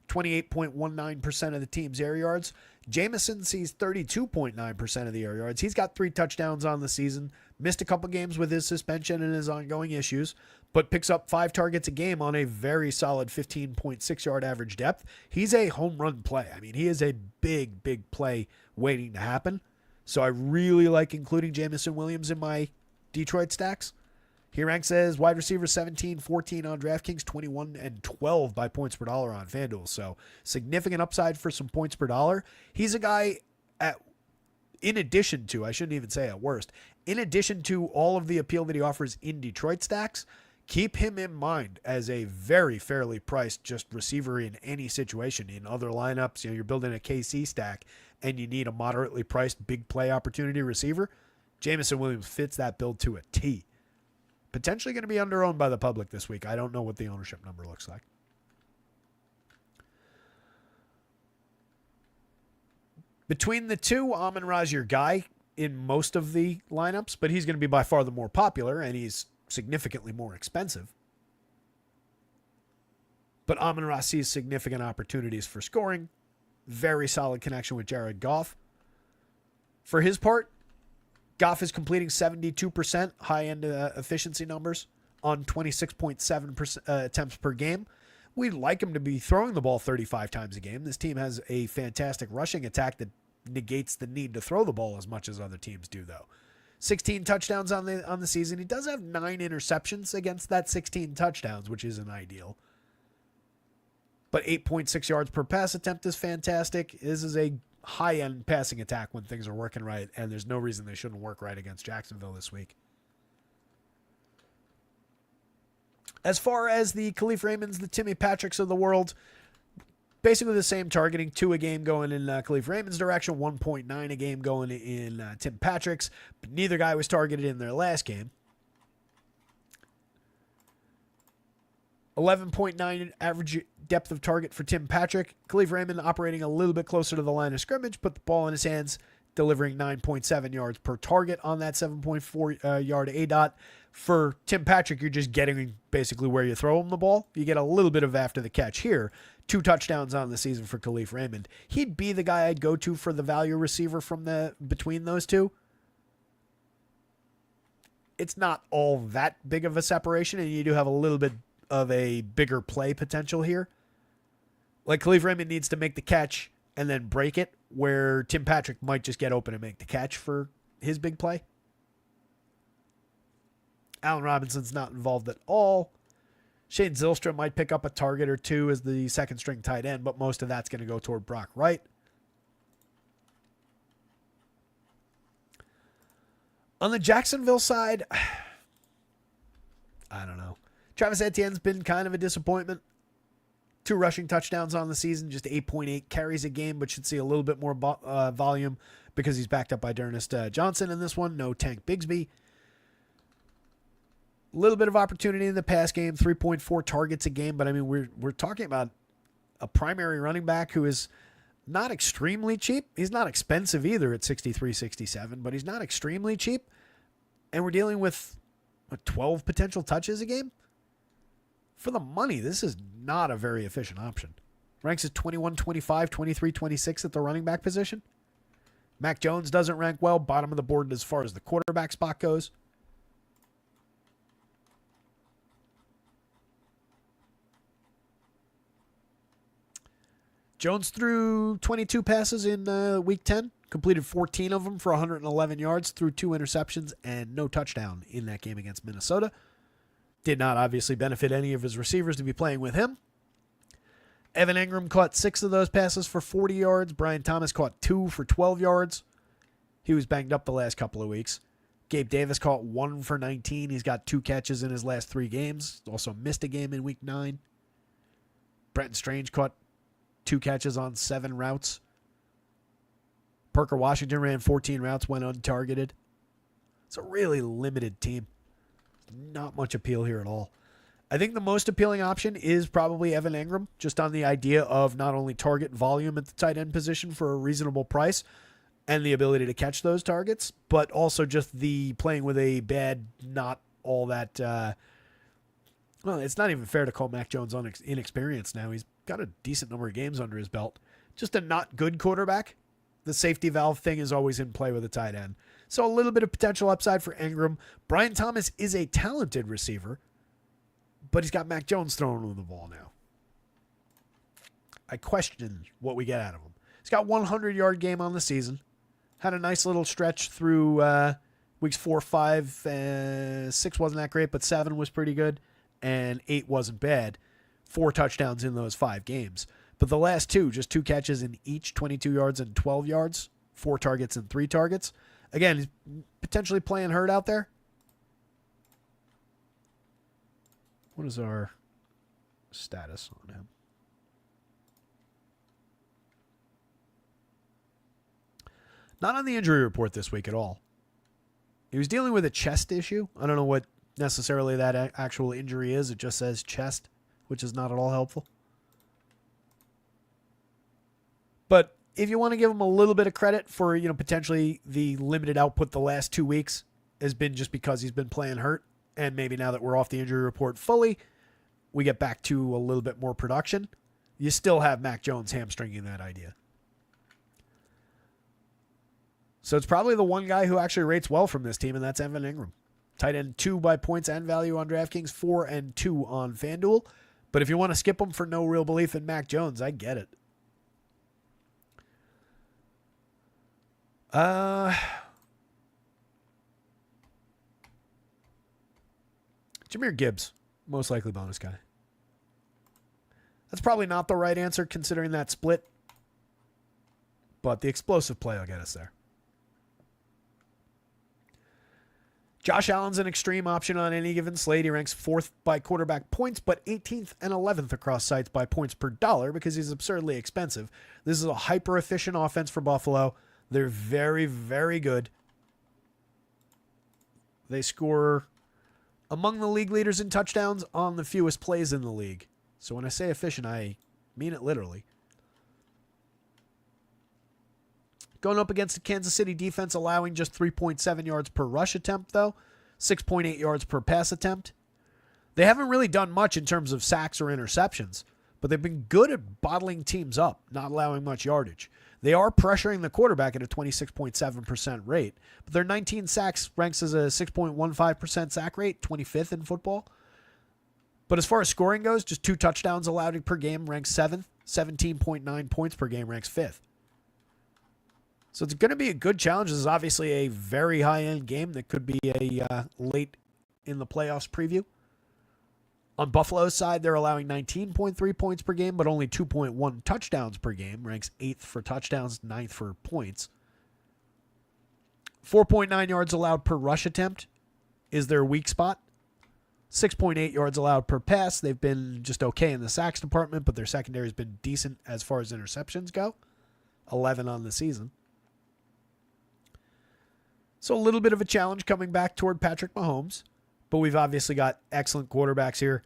28.19% of the team's air yards. Jameson sees 32.9% of the air yards. He's got 3 touchdowns on the season. Missed a couple games with his suspension and his ongoing issues, but picks up 5 targets a game on a very solid 15.6 yard average depth. He's a home run play. I mean, he is a big, big play waiting to happen. So I really like including Jameson Williams in my Detroit stacks. He ranks as wide receiver 17, 14 on DraftKings, 21 and 12 by points per dollar on FanDuel. So significant upside for some points per dollar. He's a guy in addition to all of the appeal that he offers in Detroit stacks, keep him in mind as a very fairly priced just receiver in any situation. In other lineups, you're building a KC stack and you need a moderately priced big play opportunity receiver. Jameson Williams fits that build to a T. potentially going to be underowned by the public this week. I don't know what the ownership number looks like. Between the two, Amon-Ra's your guy in most of the lineups, but he's going to be by far the more popular, and he's significantly more expensive. But Amon-Ra sees significant opportunities for scoring. Very solid connection with Jared Goff. For his part, Goff is completing 72% high-end efficiency numbers on 26.7% attempts per game. We'd like him to be throwing the ball 35 times a game. This team has a fantastic rushing attack that negates the need to throw the ball as much as other teams do, though. 16 touchdowns on the season. He does have 9 interceptions against that 16 touchdowns, which isn't ideal. But 8.6 yards per pass attempt is fantastic. This is a high-end passing attack when things are working right, and there's no reason they shouldn't work right against Jacksonville this week. As far as the Khalif Raymonds, the Timmy Patricks of the world, basically the same targeting, 2 a game going in Khalif Raymond's direction, 1.9 a game going in Tim Patrick's, but neither guy was targeted in their last game. 11.9 average depth of target for Tim Patrick. Khalif Raymond operating a little bit closer to the line of scrimmage, put the ball in his hands, delivering 9.7 yards per target on that 7.4 yard ADOT. For Tim Patrick, you're just getting basically where you throw him the ball. You get a little bit of after the catch here. 2 touchdowns on the season for Khalif Raymond. He'd be the guy I'd go to for the value receiver from between those two. It's not all that big of a separation, and you do have a little bit of a bigger play potential here. Like Khalif Raymond needs to make the catch and then break it, where Tim Patrick might just get open and make the catch for his big play. Allen Robinson's not involved at all. Shane Zylstra might pick up a target or 2 as the second string tight end, but most of that's going to go toward Brock Wright. On the Jacksonville side, I don't know. Travis Etienne's been kind of a disappointment. 2 rushing touchdowns on the season, just 8.8 carries a game, but should see a little bit more volume because he's backed up by D'Ernest Johnson in this one. No Tank Bigsby. A little bit of opportunity in the pass game, 3.4 targets a game, but I mean, we're talking about a primary running back who is not extremely cheap. He's not expensive either at 63, 67, but he's not extremely cheap. And we're dealing with 12 potential touches a game. For the money, this is not a very efficient option. Ranks at 21, 25, 23, 26 at the running back position. Mac Jones doesn't rank well, bottom of the board as far as the quarterback spot goes. Jones threw 22 passes in Week 10, completed 14 of them for 111 yards, threw 2 interceptions, and no touchdown in that game against Minnesota. Did not obviously benefit any of his receivers to be playing with him. Evan Engram caught 6 of those passes for 40 yards. Brian Thomas caught 2 for 12 yards. He was banged up the last couple of weeks. Gabe Davis caught 1 for 19. He's got 2 catches in his last 3 games. Also missed a game in Week 9. Brenton Strange caught 2 catches on 7 routes. Parker Washington ran 14 routes, went untargeted. It's a really limited team. Not much appeal here at all. I think the most appealing option is probably Evan Engram, just on the idea of not only target volume at the tight end position for a reasonable price and the ability to catch those targets, but also just the playing with a bad, not all that... well, it's not even fair to call Mac Jones inexperienced now. He's got a decent number of games under his belt. Just a not good quarterback. The safety valve thing is always in play with a tight end. So a little bit of potential upside for Engram. Brian Thomas is a talented receiver, but he's got Mac Jones throwing him the ball now. I question what we get out of him. He's got 100-yard game on the season. Had a nice little stretch through weeks 4, 5, 6 wasn't that great, but 7 was pretty good, and 8 wasn't bad. 4 touchdowns in those 5 games. But the last 2, just 2 catches in each, 22 yards and 12 yards, 4 targets and 3 targets. Again, he's potentially playing hurt out there. What is our status on him? Not on the injury report this week at all. He was dealing with a chest issue. I don't know what necessarily that actual injury is. It just says chest, which is not at all helpful. But if you want to give him a little bit of credit for, potentially the limited output the last 2 weeks has been just because he's been playing hurt. And maybe now that we're off the injury report fully, we get back to a little bit more production. You still have Mac Jones hamstringing that idea. So it's probably the one guy who actually rates well from this team, and that's Evan Ingram. Tight end 2 by points and value on DraftKings, 4 and 2 on FanDuel. But if you want to skip him for no real belief in Mac Jones, I get it. Jahmyr Gibbs, most likely bonus guy. That's probably not the right answer considering that split, but the explosive play will get us there. Josh Allen's an extreme option on any given slate. He ranks 4th by quarterback points, but 18th and 11th across sites by points per dollar because he's absurdly expensive. This is a hyper-efficient offense for Buffalo. They're very, very good. They score among the league leaders in touchdowns on the fewest plays in the league. So when I say efficient, I mean it literally. Going up against the Kansas City defense, allowing just 3.7 yards per rush attempt, though. 6.8 yards per pass attempt. They haven't really done much in terms of sacks or interceptions, but they've been good at bottling teams up, not allowing much yardage. They are pressuring the quarterback at a 26.7% rate, but their 19 sacks ranks as a 6.15% sack rate, 25th in football. But as far as scoring goes, just 2 touchdowns allowed per game ranks 7th, 17.9 points per game ranks 5th. So it's going to be a good challenge. This is obviously a very high-end game that could be a late in the playoffs preview. On Buffalo's side, they're allowing 19.3 points per game, but only 2.1 touchdowns per game. Ranks 8th for touchdowns, 9th for points. 4.9 yards allowed per rush attempt is their weak spot. 6.8 yards allowed per pass. They've been just okay in the sacks department, but their secondary has been decent as far as interceptions go. 11 on the season. So a little bit of a challenge coming back toward Patrick Mahomes, but we've obviously got excellent quarterbacks here.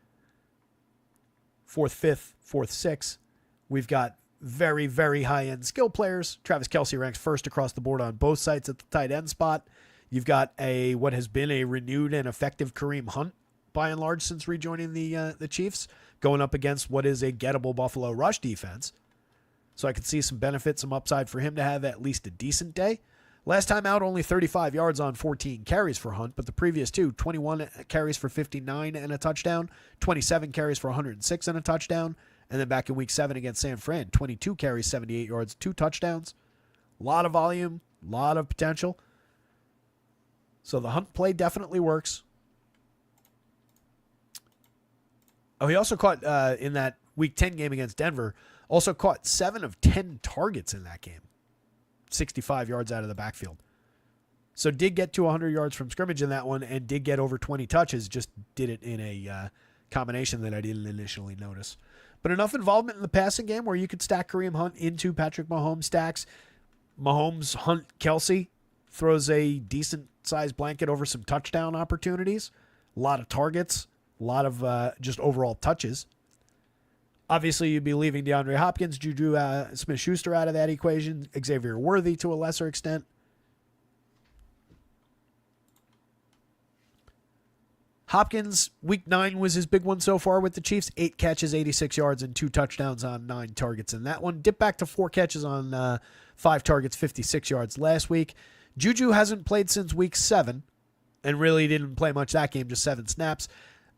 4th, 5th, 4th, 6th. We've got very, very high-end skill players. Travis Kelce ranks 1st across the board on both sites at the tight end spot. You've got what has been a renewed and effective Kareem Hunt, by and large, since rejoining the Chiefs, going up against what is a gettable Buffalo rush defense. So I could see some benefit, some upside for him to have at least a decent day. Last time out, only 35 yards on 14 carries for Hunt, but the previous 2, 21 carries for 59 and a touchdown, 27 carries for 106 and a touchdown, and then back in week 7 against San Fran, 22 carries, 78 yards, 2 touchdowns. A lot of volume, a lot of potential. So the Hunt play definitely works. Oh, he also caught, in that week 10 game against Denver, also caught 7 of 10 targets in that game. 65 yards out of the backfield. So did get to 100 yards from scrimmage in that one and did get over 20 touches, just did it in a combination that I didn't initially notice. But enough involvement in the passing game where you could stack Kareem Hunt into Patrick Mahomes stacks. Mahomes, Hunt, Kelce throws a decent-sized blanket over some touchdown opportunities. A lot of targets, a lot of just overall touches. Obviously, you'd be leaving DeAndre Hopkins, Juju Smith-Schuster out of that equation, Xavier Worthy to a lesser extent. Hopkins, week 9 was his big one so far with the Chiefs. 8 catches, 86 yards, and 2 touchdowns on 9 targets in that one. Dipped back to 4 catches on 5 targets, 56 yards last week. Juju hasn't played since week 7 and really didn't play much that game, just 7 snaps.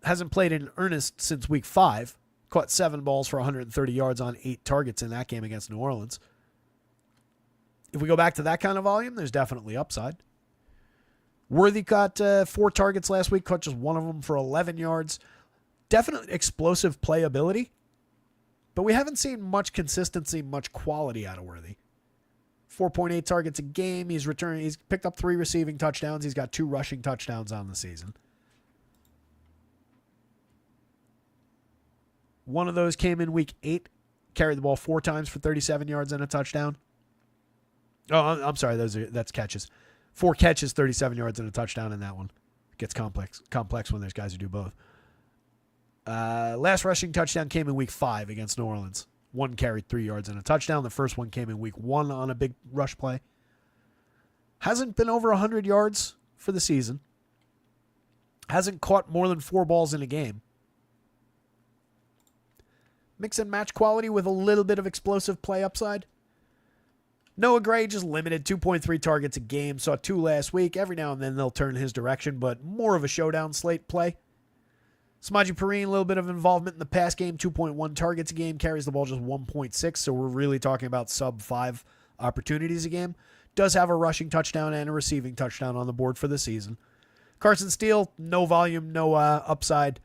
Hasn't played in earnest since week 5. Caught 7 balls for 130 yards on 8 targets in that game against New Orleans. If we go back to that kind of volume, there's definitely upside. Worthy caught 4 targets last week, caught just 1 of them for 11 yards. Definite explosive playability, but we haven't seen much consistency, much quality out of Worthy. 4.8 targets a game. He's picked up 3 receiving touchdowns. He's got 2 rushing touchdowns on the season. One of those came in week 8. Carried the ball 4 times for 37 yards and a touchdown. Oh, I'm sorry. That's catches. 4 catches, 37 yards and a touchdown in that one. Gets complex when there's guys who do both. Last rushing touchdown came in week 5 against New Orleans. One carried 3 yards and a touchdown. The first one came in week 1 on a big rush play. Hasn't been over 100 yards for the season. Hasn't caught more than 4 balls in a game. Mix and match quality with a little bit of explosive play upside. Noah Gray just limited 2.3 targets a game. Saw 2 last week. Every now and then they'll turn his direction, but more of a showdown slate play. Samaje Perine, a little bit of involvement in the pass game. 2.1 targets a game. Carries the ball just 1.6. So we're really talking about sub 5 opportunities a game. Does have a rushing touchdown and a receiving touchdown on the board for the season. Carson Steele, no volume, no upside.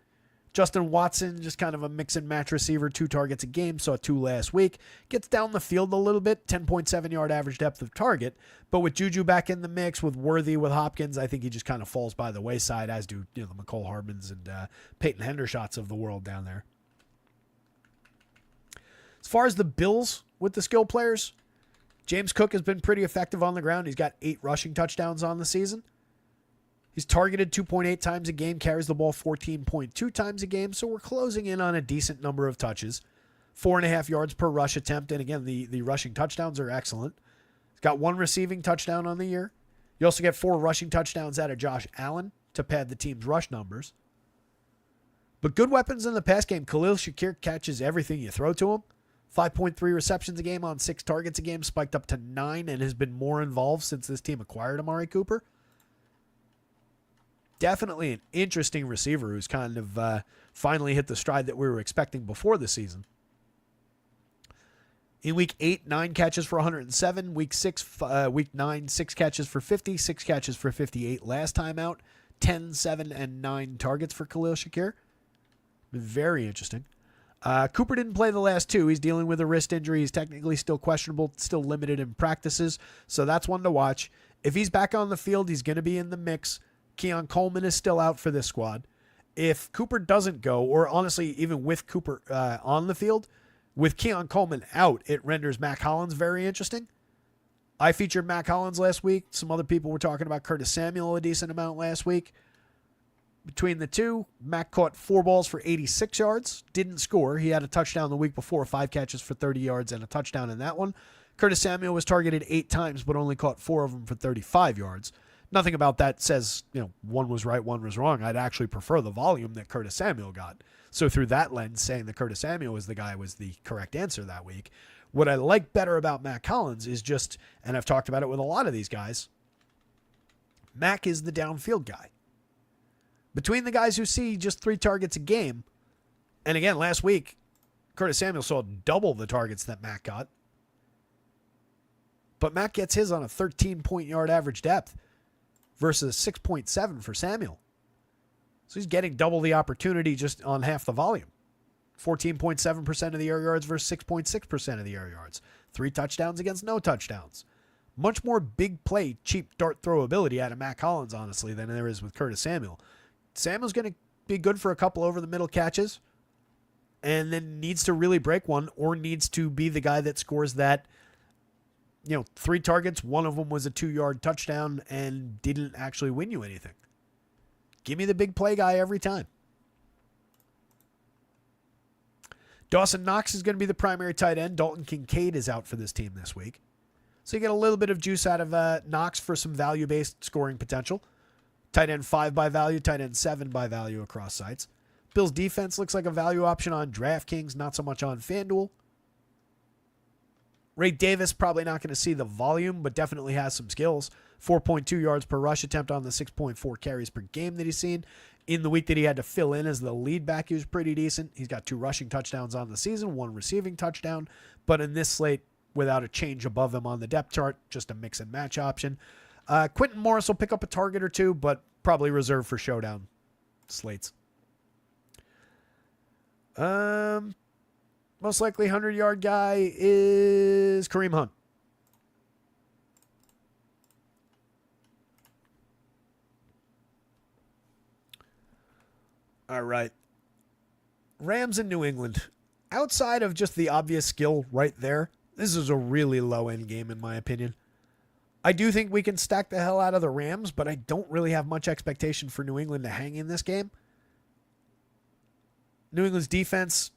Justin Watson, just kind of a mix and match receiver, 2 targets a game, saw 2 last week. Gets down the field a little bit, 10.7 yard average depth of target. But with Juju back in the mix, with Worthy, with Hopkins, I think he just kind of falls by the wayside, as do the McCole Hardmans and Peyton Hendershots of the world down there. As far as the Bills with the skill players, James Cook has been pretty effective on the ground. He's got 8 rushing touchdowns on the season. He's targeted 2.8 times a game, carries the ball 14.2 times a game, so we're closing in on a decent number of touches. 4.5 yards per rush attempt, and again, the rushing touchdowns are excellent. He's got 1 receiving touchdown on the year. You also get 4 rushing touchdowns out of Josh Allen to pad the team's rush numbers. But good weapons in the pass game. Khalil Shakir catches everything you throw to him. 5.3 receptions a game on 6 targets a game, spiked up to 9, and has been more involved since this team acquired Amari Cooper. Definitely an interesting receiver who's kind of finally hit the stride that we were expecting before the season. In week 8, 9 catches for 107. Week 9, 6 catches for 50. 6 catches for 58 last time out. 10, 7, and 9 targets for Khalil Shakir. Very interesting. Cooper didn't play the last 2. He's dealing with a wrist injury. He's technically still questionable, still limited in practices. So that's one to watch. If he's back on the field, he's going to be in the mix. Keon Coleman is still out for this squad. If Cooper doesn't go, or honestly, even with Cooper on the field, with Keon Coleman out, it renders Mac Hollins very interesting. I featured Mac Hollins last week. Some other people were talking about Curtis Samuel a decent amount last week. Between the two, Mac caught 4 balls for 86 yards. Didn't score. He had a touchdown the week before, 5 catches for 30 yards and a touchdown in that one. Curtis Samuel was targeted 8 times, but only caught 4 of them for 35 yards. Nothing about that says, one was right, one was wrong. I'd actually prefer the volume that Curtis Samuel got. So through that lens, saying that Curtis Samuel was the guy was the correct answer that week. What I like better about Mac Hollins is just, and I've talked about it with a lot of these guys, Mac is the downfield guy. Between the guys who see just 3 targets a game, and again, last week, Curtis Samuel saw double the targets that Mac got. But Mac gets his on a 13-point yard average depth versus 6.7 for Samuel. So he's getting double the opportunity just on half the volume. 14.7% of the air yards versus 6.6% of the air yards. 3 touchdowns against no touchdowns. Much more big play, cheap dart throw ability out of Mac Hollins, honestly, than there is with Curtis Samuel. Samuel's going to be good for a couple over the middle catches and then needs to really break one or needs to be the guy that scores that 3 targets, 1 of them was a 2-yard touchdown and didn't actually win you anything. Give me the big play guy every time. Dawson Knox is going to be the primary tight end. Dalton Kincaid is out for this team this week. So you get a little bit of juice out of Knox for some value-based scoring potential. Tight end 5 by value, tight end 7 by value across sites. Bills defense looks like a value option on DraftKings, not so much on FanDuel. Ray Davis probably not going to see the volume, but definitely has some skills. 4.2 yards per rush attempt on the 6.4 carries per game that he's seen. In the week that he had to fill in as the lead back, he was pretty decent. He's got 2 rushing touchdowns on the season, 1 receiving touchdown. But in this slate, without a change above him on the depth chart, just a mix and match option. Quentin Morris will pick up a target or 2, but probably reserved for showdown slates. Most likely 100-yard guy is Kareem Hunt. All right. Rams in New England. Outside of just the obvious skill right there, this is a really low-end game in my opinion. I do think we can stack the hell out of the Rams, but I don't really have much expectation for New England to hang in this game. New England's defense,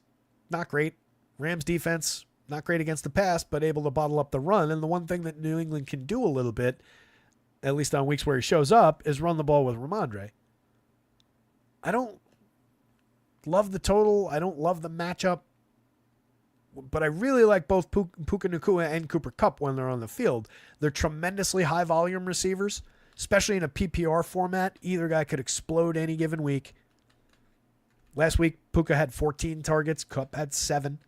not great. Rams defense, not great against the pass, but able to bottle up the run. And the one thing that New England can do a little bit, at least on weeks where he shows up, is run the ball with Ramondre. I don't love the total. I don't love the matchup. But I really like both Puka Nacua and Cooper Kupp when they're on the field. They're tremendously high volume receivers, especially in a PPR format. Either guy could explode any given week. Last week, Puka had 14 targets. Kupp had 7.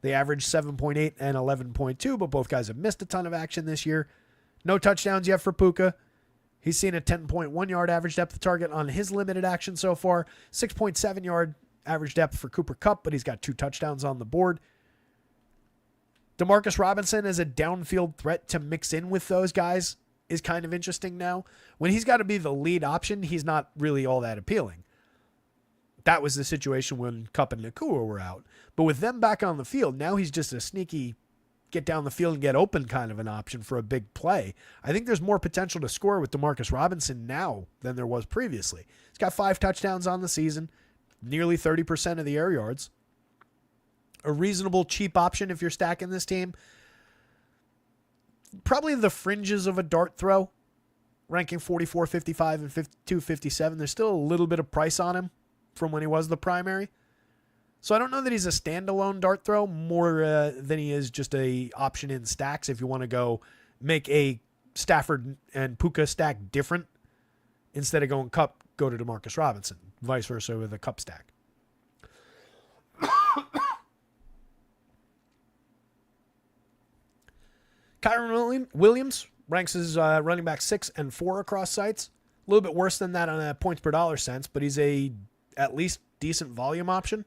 They averaged 7.8 and 11.2, but both guys have missed a ton of action this year. No touchdowns yet for Puka. He's seen a 10.1 yard average depth of target on his limited action so far. 6.7 yard average depth for Cooper Kupp, but he's got 2 touchdowns on the board. Demarcus Robinson as a downfield threat to mix in with those guys is kind of interesting now. When he's got to be the lead option, he's not really all that appealing. That was the situation when Kupp and Nacua were out. But with them back on the field, now he's just a sneaky get down the field and get open kind of an option for a big play. I think there's more potential to score with Demarcus Robinson now than there was previously. He's got 5 touchdowns on the season, nearly 30% of the air yards. A reasonable, cheap option if you're stacking this team. Probably the fringes of a dart throw, ranking 44, 55, and 52, 57. There's still a little bit of price on him from when he was the primary. So I don't know that he's a standalone dart throw more than he is just a option in stacks if you want to go make a Stafford and Puka stack different. Instead of going Kupp, go to Demarcus Robinson. Vice versa with a Kupp stack. Kyron Williams ranks as running back 6 and 4 across sites. A little bit worse than that on a points per dollar sense, but he's a at least decent volume option.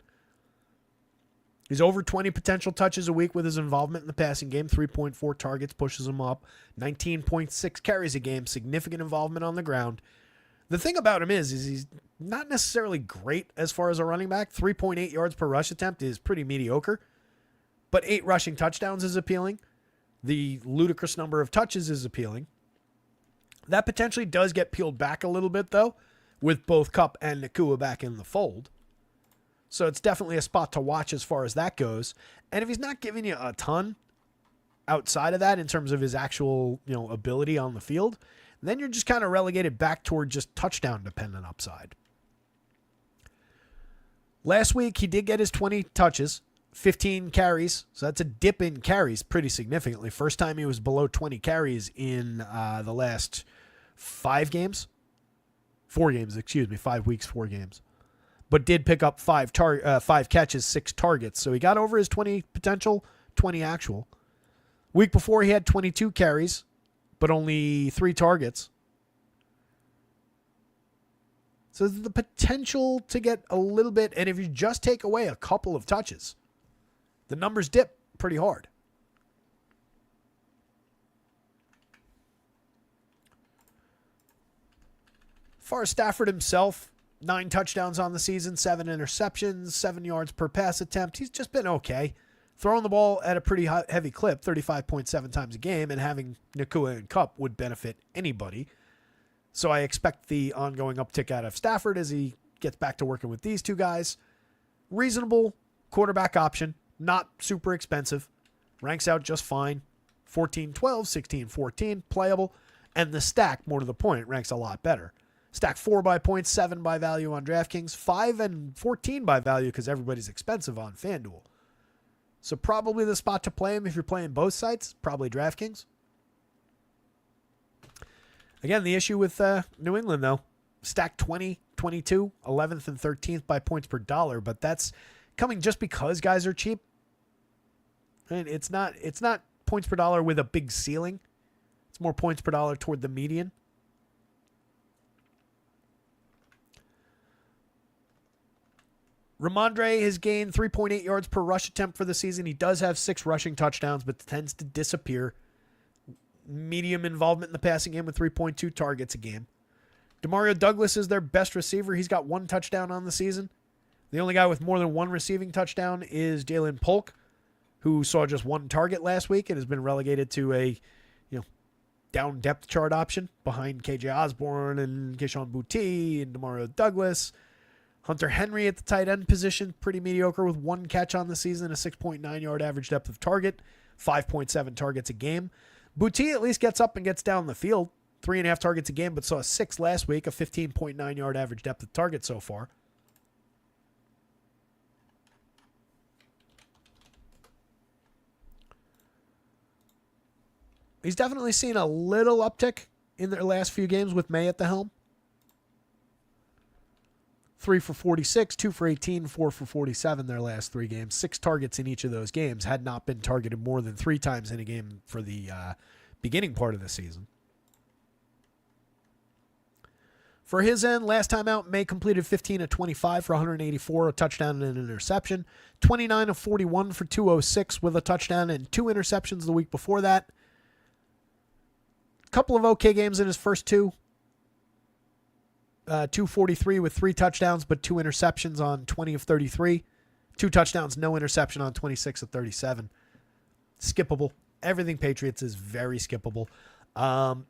He's over 20 potential touches a week with his involvement in the passing game. 3.4 targets pushes him up. 19.6 carries a game. Significant involvement on the ground. The thing about him is he's not necessarily great as far as a running back. 3.8 yards per rush attempt is pretty mediocre. But 8 rushing touchdowns is appealing. The ludicrous number of touches is appealing. That potentially does get peeled back a little bit, though, with both Kupp and Nacua back in the fold. So it's definitely a spot to watch as far as that goes. And if he's not giving you a ton outside of that in terms of his actual, ability on the field, then you're just kind of relegated back toward just touchdown dependent upside. Last week, he did get his 20 touches, 15 carries. So that's a dip in carries pretty significantly. First time he was below 20 carries in the last 5 games. 4 games, 5 weeks, 4 games. But did pick up 5 catches, 6 targets. So he got over his 20 potential, 20 actual. Week before he had 22 carries, but only 3 targets. So the potential to get a little bit, and if you just take away a couple of touches, the numbers dip pretty hard. As far as Stafford himself, 9 touchdowns on the season, 7 interceptions, 7 yards per pass attempt. He's just been okay. Throwing the ball at a pretty heavy clip, 35.7 times a game, and having Nacua and Kupp would benefit anybody. So I expect the ongoing uptick out of Stafford as he gets back to working with these 2 guys. Reasonable quarterback option, not super expensive. Ranks out just fine. 14-12, 16-14, playable. And the stack, more to the point, ranks a lot better. Stack 4 by points, 7 by value on DraftKings, 5 and 14 by value because everybody's expensive on FanDuel. So probably the spot to play him if you're playing both sites, probably DraftKings. Again, the issue with New England, though, stack 20, 22, 11th and 13th by points per dollar, but that's coming just because guys are cheap. And it's not points per dollar with a big ceiling. It's more points per dollar toward the median. Ramondre has gained 3.8 yards per rush attempt for the season. He does have 6 rushing touchdowns, but tends to disappear. Medium involvement in the passing game with 3.2 targets a game. Demario Douglas is their best receiver. He's got 1 touchdown on the season. The only guy with more than 1 receiving touchdown is Jalen Polk, who saw just 1 target last week and has been relegated to a down depth chart option behind KJ Osborne and Keyshawn Boutte and Demario Douglas. Hunter Henry at the tight end position, pretty mediocre with 1 catch on the season, a 6.9 yard average depth of target, 5.7 targets a game. Boutte at least gets up and gets down the field, 3.5 targets a game, but saw 6 last week, a 15.9 yard average depth of target so far. He's definitely seen a little uptick in their last few games with May at the helm. 3 for 46, 2 for 18, 4 for 47 their last 3 games. 6 targets in each of those games. Had not been targeted more than 3 times in a game for the beginning part of the season. For his end, last time out, May completed 15 of 25 for 184, a touchdown and an interception. 29 of 41 for 206 with a touchdown and 2 interceptions the week before that. Couple of okay games in his first 2. 243 with 3 touchdowns, but 2 interceptions on 20 of 33. 2 touchdowns, no interception on 26 of 37. Skippable. Everything Patriots is very skippable.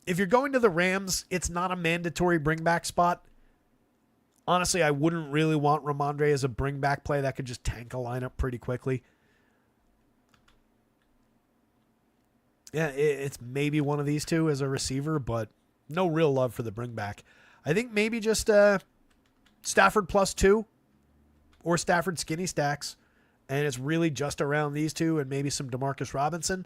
If you're going to the Rams, it's not a mandatory bring back spot. Honestly, I wouldn't really want Ramondre as a bring back play. That could just tank a lineup pretty quickly. Yeah, it's maybe one of these two as a receiver, but no real love for the bring back. I think maybe just Stafford +2 or Stafford skinny stacks, and it's really just around these two and maybe some Demarcus Robinson.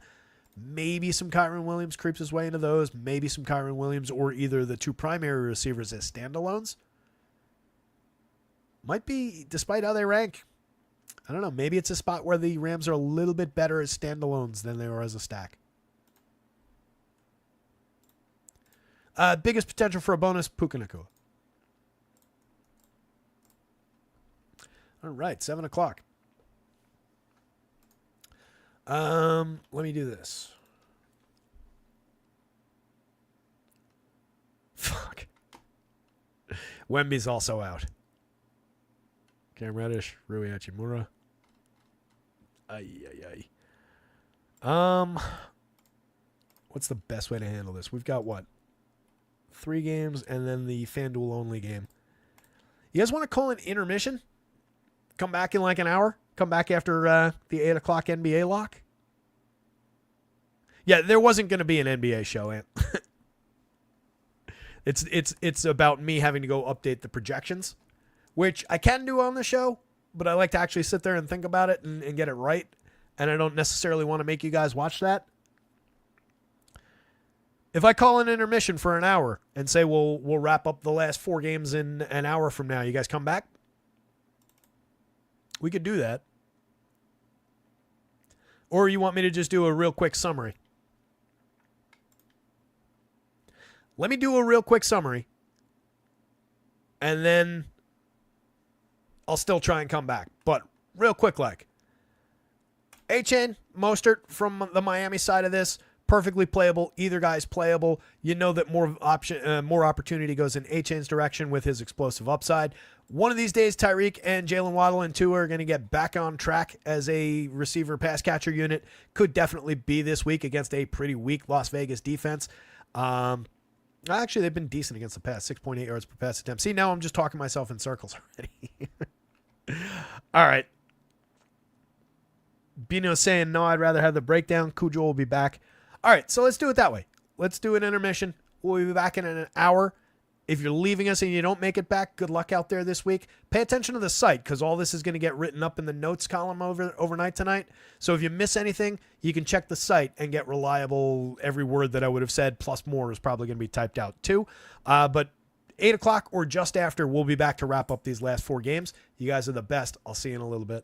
Maybe some Kyren Williams creeps his way into those. Maybe some Kyren Williams or either the 2 primary receivers as standalones. Might be, despite how they rank, I don't know. Maybe it's a spot where the Rams are a little bit better as standalones than they are as a stack. Biggest potential for a bonus, Puka Nacua. All right, 7 o'clock. Let me do this. Fuck. Wemby's also out. Cam Reddish, Rui Hachimura. What's the best way to handle this? We've got what? 3 games and then the FanDuel only game. You guys want to call an intermission? Come back in like an hour? Come back after the 8 o'clock NBA lock? Yeah, there wasn't going to be an NBA show, Ant. It's about me having to go update the projections, which I can do on the show, but I like to actually sit there and think about it and get it right, and I don't necessarily want to make you guys watch that. If I call an intermission for an hour and say we'll wrap up the last 4 games in an hour from now, you guys come back? We could do that. Or you want me to just do a real quick summary? Let me do a real quick summary. And then I'll still try and come back. But real quick like. Achane, Mostert from the Miami side of this, perfectly playable. Either guy's playable. You know that more opportunity goes in Achane's direction with his explosive upside. One of these days, Tyreek and Jalen Waddle and Tua are going to get back on track as a receiver pass catcher unit. Could definitely be this week against a pretty weak Las Vegas defense. Actually, they've been decent against the pass, 6.8 yards per pass attempt. See, now I'm just talking myself in circles already. All right. Bino saying, no, I'd rather have the breakdown. Cujo will be back. All right, so let's do it that way. Let's do an intermission. We'll be back in an hour. If you're leaving us and you don't make it back, good luck out there this week. Pay attention to the site because all this is going to get written up in the notes column overnight tonight. So if you miss anything, you can check the site and get reliable. Every word that I would have said plus more is probably going to be typed out too. But 8 o'clock or just after, we'll be back to wrap up these last 4 games. You guys are the best. I'll see you in a little bit.